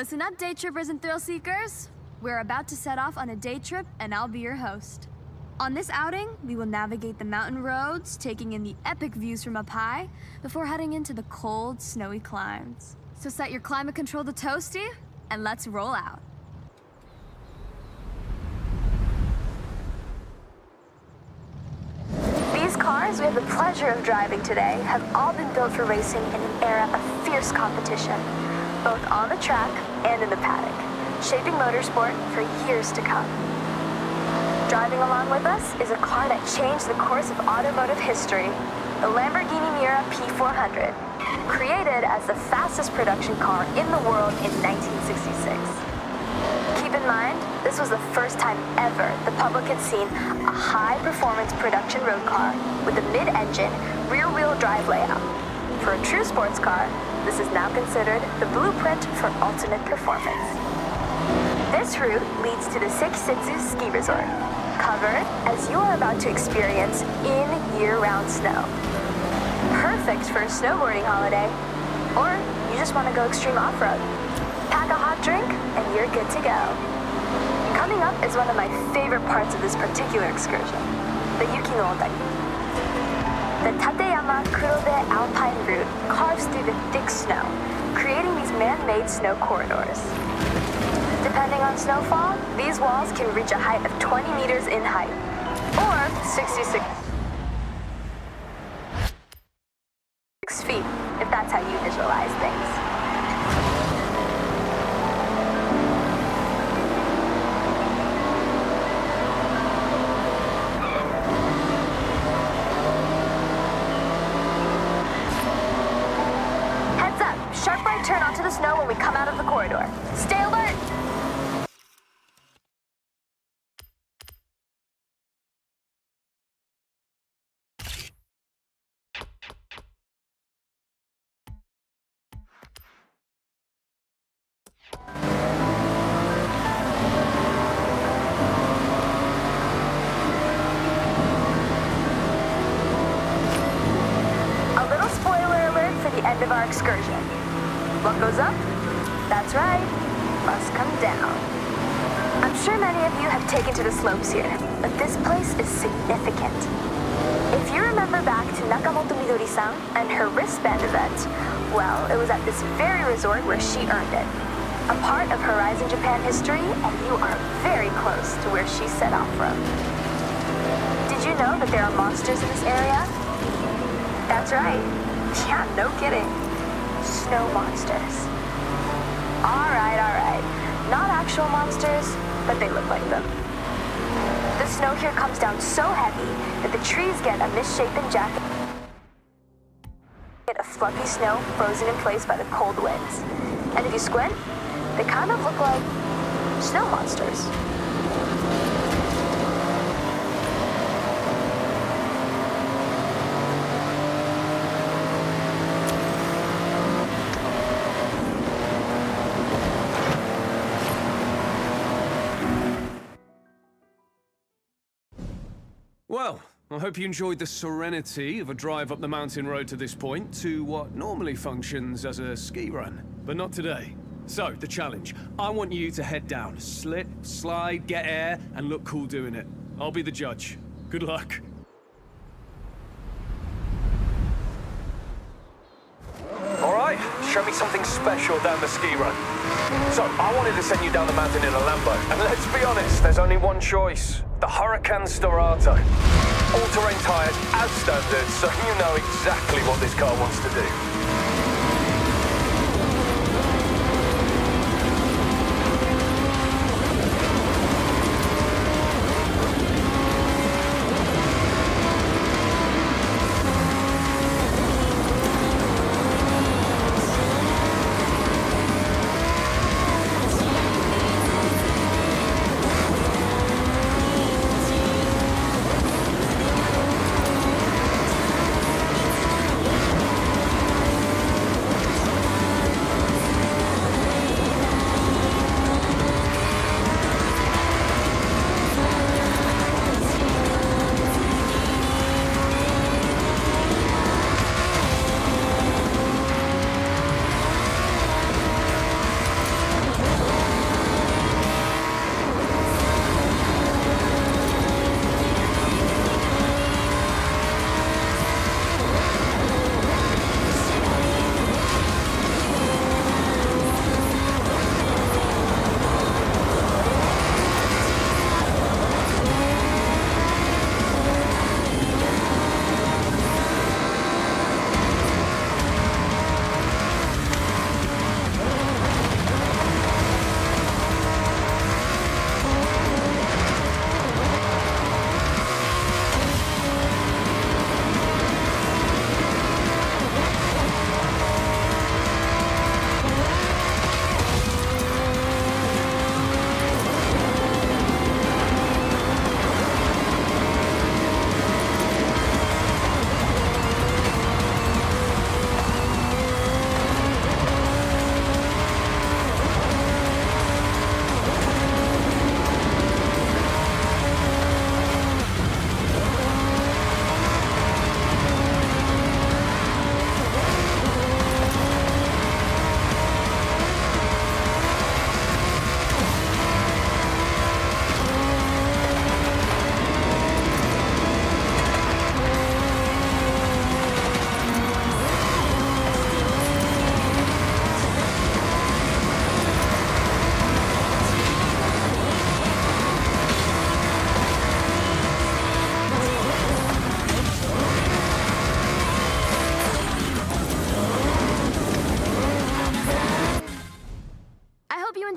S4: Listen up, day trippers and thrill seekers. We're about to set off on a day trip, and I'll be your host. On this outing, we will navigate the mountain roads, taking in the epic views from up high, before heading into the cold, snowy climes. So set your climate control to toasty, and let's roll out.
S1: These cars we have the pleasure of driving today have all been built for racing in an era of fierce competition, both on the track and in the paddock, shaping motorsport for years to come. Driving along with us is a car that changed the course of automotive history, the Lamborghini Miura P400, created as the fastest production car in the world in 1966. Keep in mind, this was the first time ever the public had seen a high-performance production road car with a mid-engine, rear-wheel drive layout. For a true sports car, this is now considered the blueprint for ultimate performance. This route leads to the Sekisutsu Ski Resort, covered as you are about to experience in year-round snow. Perfect for a snowboarding holiday, or you just want to go extreme off-road. Pack a hot drink, and you're good to go. Coming up is one of my favorite parts of this particular excursion, the Yuki no Otari. The Tateyama Kurobe Alpine route carves through the thick snow, creating these man-made snow corridors. Depending on snowfall, these walls can reach a height of 20 meters in height, or 66 feet, if that's how you visualize things. Heads up, sharp right turn onto the snow when we come out of the corridor. Stay alert! A little spoiler alert for the end of our excursion. What goes up? That's right, must come down. I'm sure many of you have taken to the slopes here, but this place is significant. If you remember back to Nakamoto Midori-san and her wristband event, well, it was at this very resort where she earned it. A part of Horizon Japan history, and you are very close to where she set off from. Did you know that there are monsters in this area? That's right. Yeah, no kidding. Snow monsters. All right. Not actual monsters, but they look like them. The snow here comes down so heavy that the trees get a misshapen jacket of fluffy snow frozen in place by the cold winds. And if you squint, they kind of look like snow monsters.
S9: Well, I hope you enjoyed the serenity of a drive up the mountain road to this point to what normally functions as a ski run, but not today. So, the challenge. I want you to head down, slip, slide, get air, and look cool doing it. I'll be the judge. Good luck.
S3: Alright, show me something special down the ski run. So, I wanted to send you down the mountain in a Lambo, and let's be honest, there's only one choice. The Huracan Storato. All-terrain tires as standard, so you know exactly what this car wants to do.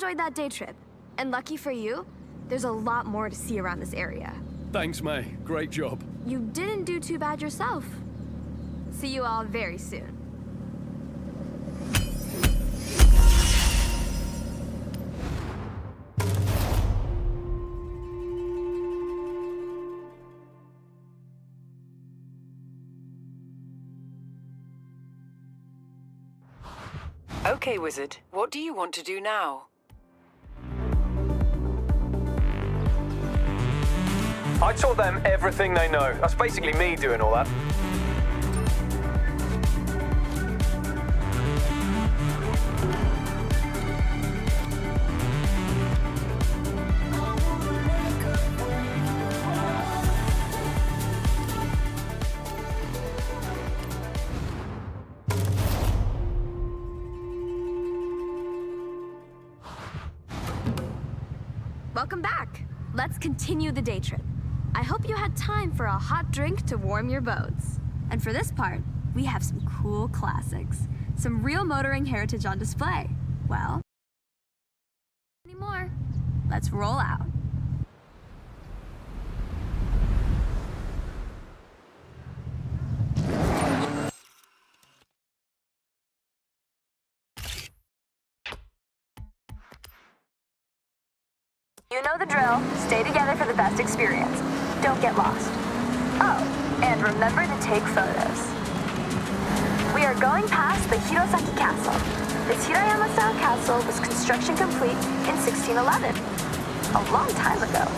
S4: enjoyed that day trip. And lucky for you, there's a lot more to see around this area.
S9: Thanks, May. Great job.
S4: You didn't do too bad yourself. See you all very soon.
S2: Okay, Wizard. What do you want to do now?
S3: I taught them everything they know. That's basically me doing all that.
S4: Welcome back. Let's continue the day trip. I hope you had time for a hot drink to warm your boats. And for this part, we have some cool classics. Some real motoring heritage on display. Well, anymore. Let's roll out.
S1: You know the drill. Stay together for the best experience. Don't get lost. Oh, and remember to take photos. We are going past the Hirosaki Castle. This Hirayama-style castle was construction complete in 1611. A long time ago.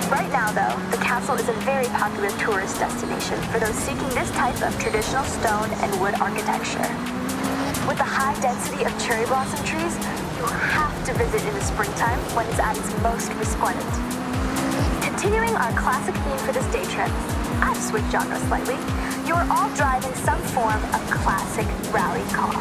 S1: Right now, though, the castle is a very popular tourist destination for those seeking this type of traditional stone and wood architecture. With the high density of cherry blossom trees, you have to visit in the springtime when it's at its most resplendent. Continuing our classic theme for this day trip, I've switched genres slightly. You are all driving some form of classic rally car.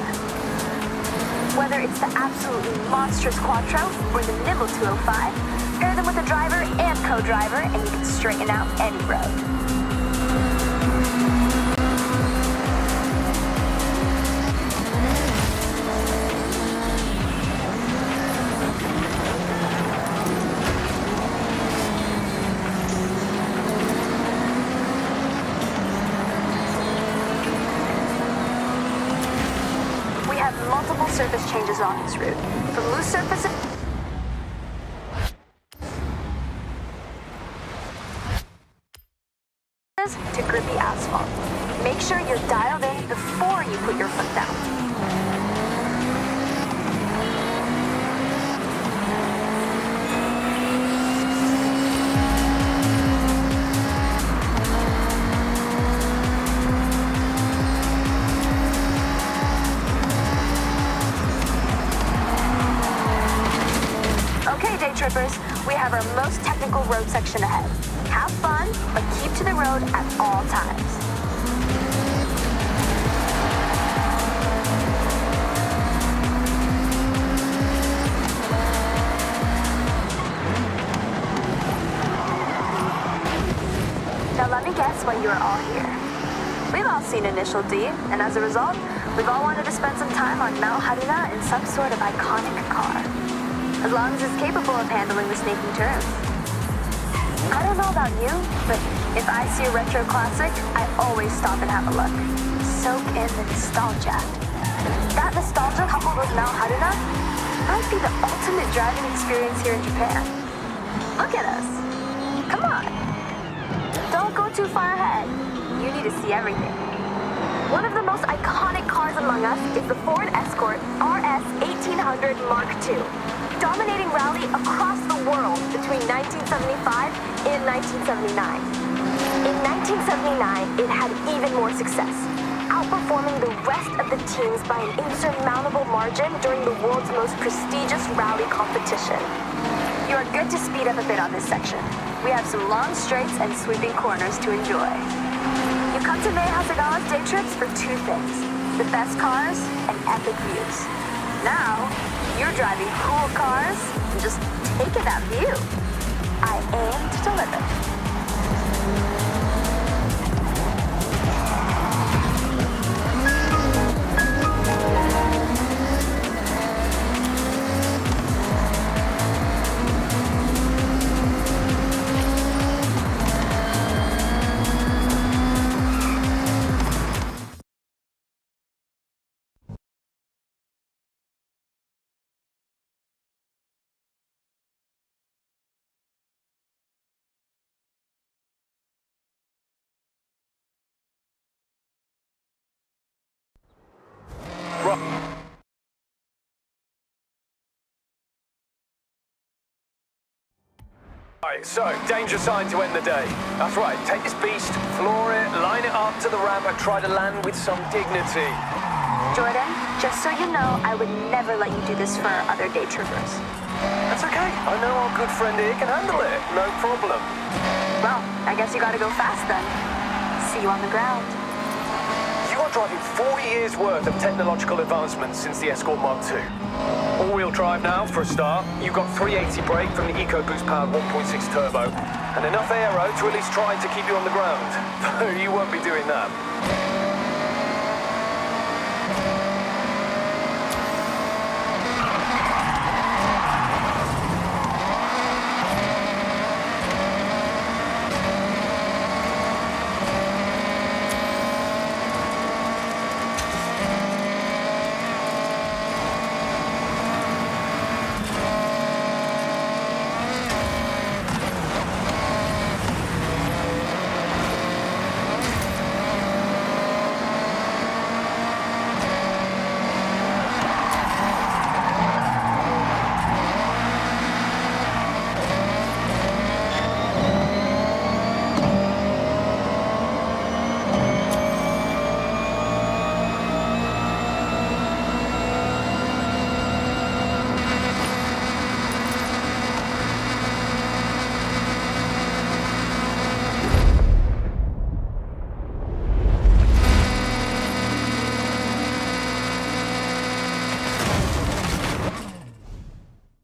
S1: Whether it's the absolutely monstrous Quattro or the nimble 205, pair them with a driver and co-driver and you can straighten out any road. Multiple surface changes on this route. From loose surfaces to grippy asphalt. Make sure you're dialed in before you put your foot down. Trippers, we have our most technical road section ahead. Have fun, but keep to the road at all times. Now let me guess why you are all here. We've all seen Initial D, and as a result, we've all wanted to spend some time on Mount Haruna in some sort of iconic car. As long as it's capable of handling the snaking turns. I don't know about you, but if I see a retro classic, I always stop and have a look. Soak in the nostalgia. That nostalgia coupled with Mount Haruna might be the ultimate driving experience here in Japan. Look at us. Come on. Don't go too far ahead. You need to see everything. One of the most iconic cars among us is the Ford Escort RS 1800 Mark II. Dominating rally across the world between 1975 and 1979. In 1979, it had even more success, outperforming the rest of the teams by an insurmountable margin during the world's most prestigious rally competition. You are good to speed up a bit on this section. We have some long straights and sweeping corners to enjoy. You come to Mei Hasegawa's day trips for two things: the best cars and epic views. Now, you're driving cool cars and just taking that view. I aim to deliver.
S3: Right, so, danger sign to end the day. That's right, take this beast, floor it, line it up to the ramp, and try to land with some dignity.
S1: Jordan, just so you know, I would never let you do this for other day trippers.
S3: That's okay. I know our good friend here can handle it. No problem.
S1: Well, I guess you gotta go fast then. See you on the ground.
S3: You are driving 40 years worth of technological advancements since the Escort Mark II. All-wheel drive now, for a start. You've got 380 brake from the EcoBoost powered 1.6 turbo, and enough aero to at least try to keep you on the ground. Though you won't be doing that.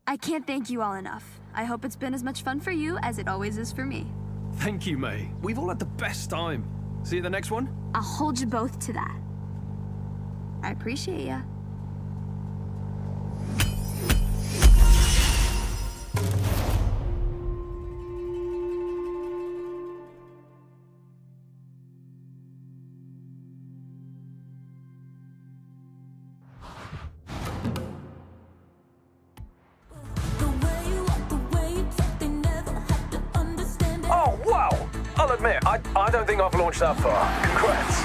S4: I can't thank you all enough. I hope it's been as much fun for you as it always is for me.
S9: Thank you, May. We've all had the best time. See you at the next one?
S4: I'll hold you both to that. I appreciate ya.
S3: Oh, wow! I'll admit, I don't think I've launched that far. Congrats.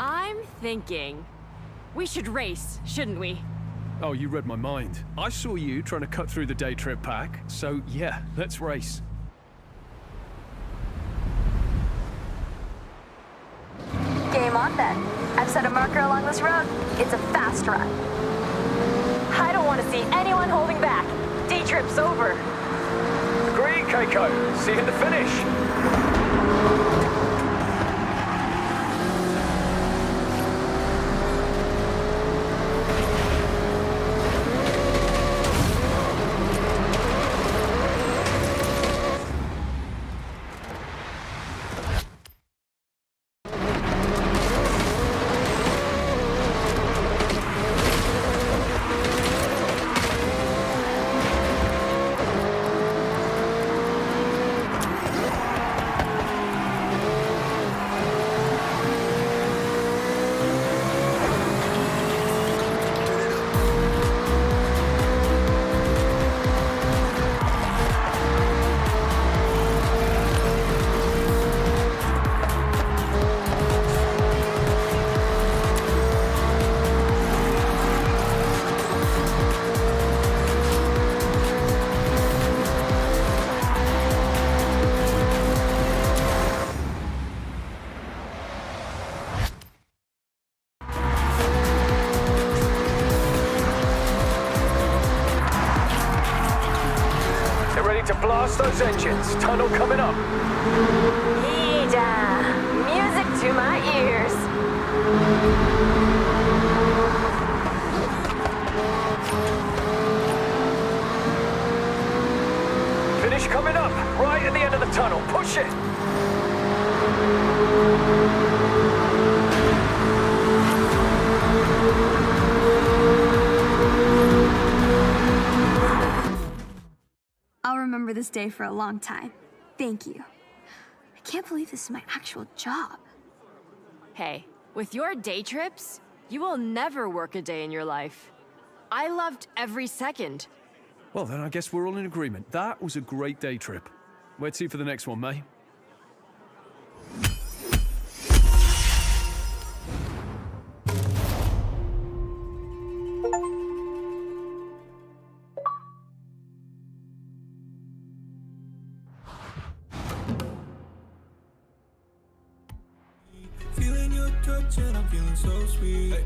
S8: I'm thinking we should race, shouldn't we?
S9: Oh, you read my mind. I saw you trying to cut through the day trip pack, so yeah, let's race.
S1: Game on then. I've set a marker along this road. It's a fast run.
S8: I don't want to see anyone holding back. Day trip's over.
S3: Agreed, Keiko. See you at the finish. to blast those engines. Tunnel coming up.
S1: Yeeja! Music to my ears.
S3: Finish coming up, right at the end of the tunnel. Push it.
S4: I'll remember this day for a long time. Thank you. I can't believe this is my actual job.
S8: Hey, with your day trips, you will never work a day in your life. I loved every second.
S9: Well, then I guess we're all in agreement. That was a great day trip. Where to for the next one, May?
S7: Feeling your touch and I'm feeling so sweet.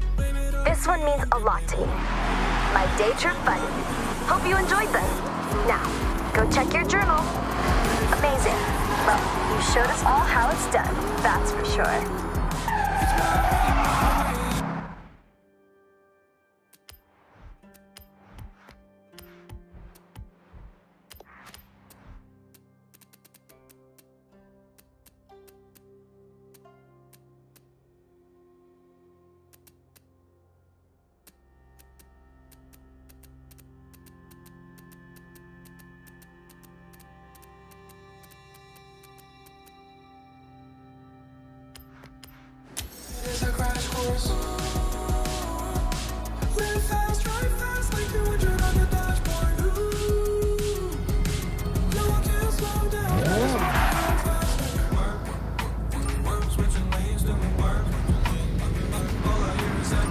S1: This one means a lot to me. My day trip buddy. Hope you enjoyed them. Now, go check your journal. Amazing. Well, you showed us all how it's done, that's for sure.
S7: It's a crash course. Live fast, drive fast, like 200 on the dashboard. Ooh. No one can slow down. I just wanna go faster. Work, switching lanes, doing work. All I hear is that.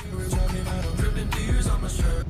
S7: You were talking about a dripping tears on my shirt.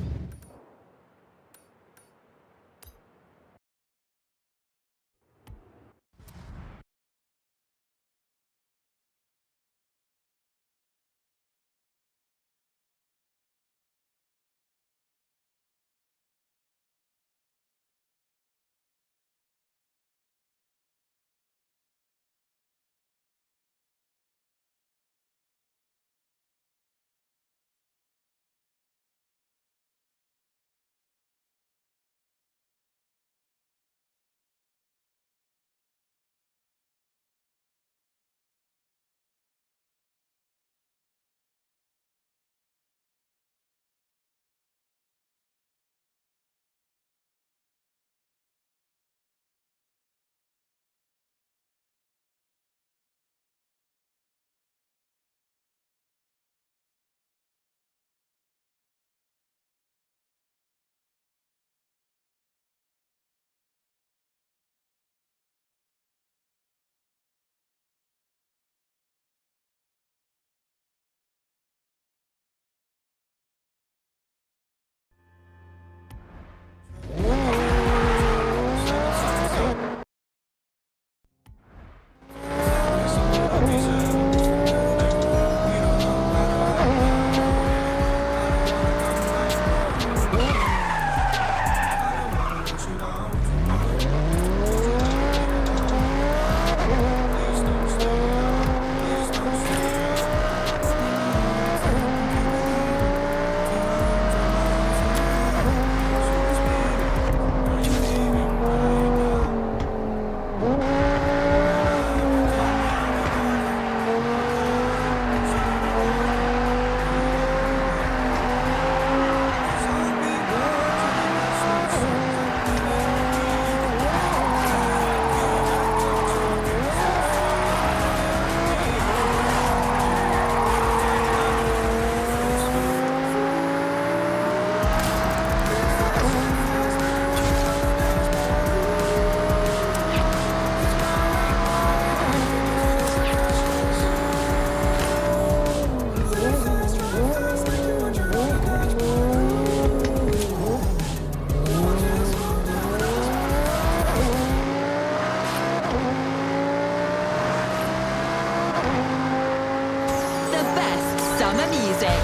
S10: summer music.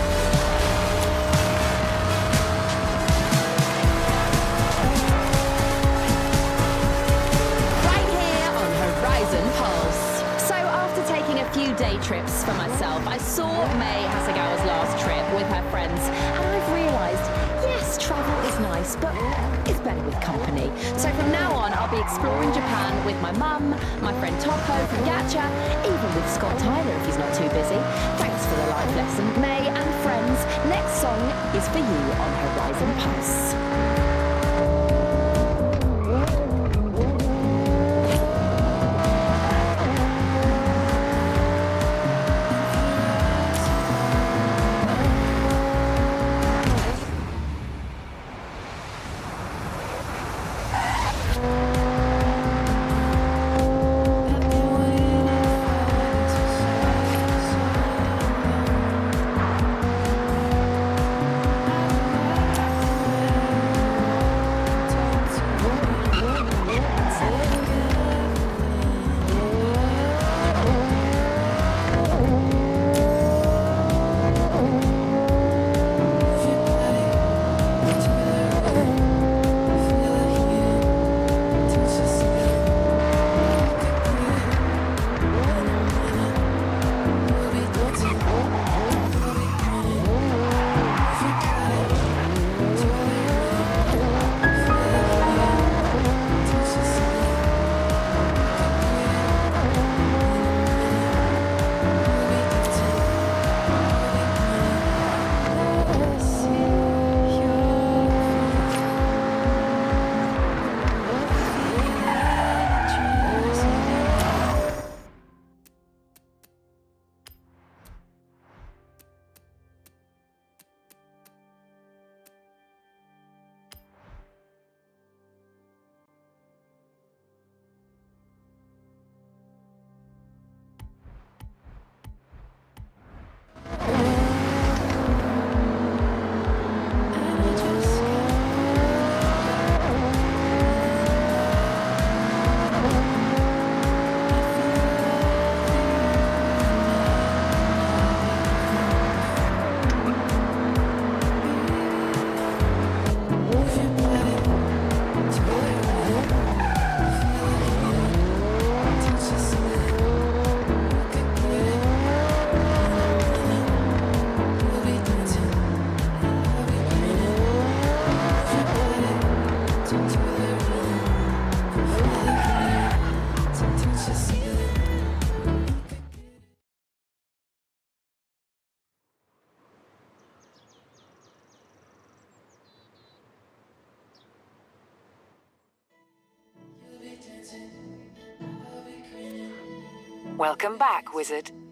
S10: trips for myself. I saw May Hasegawa's last trip with her friends, and I've realised, yes, travel is nice, but it's better with company. So from now on, I'll be exploring Japan with my mum, my friend Toppo from Gacha, even with Scott Tyler if he's not too busy. Thanks for the life lesson, May and friends. Next song is for you on Horizon Pulse.
S2: Welcome back, Wizard.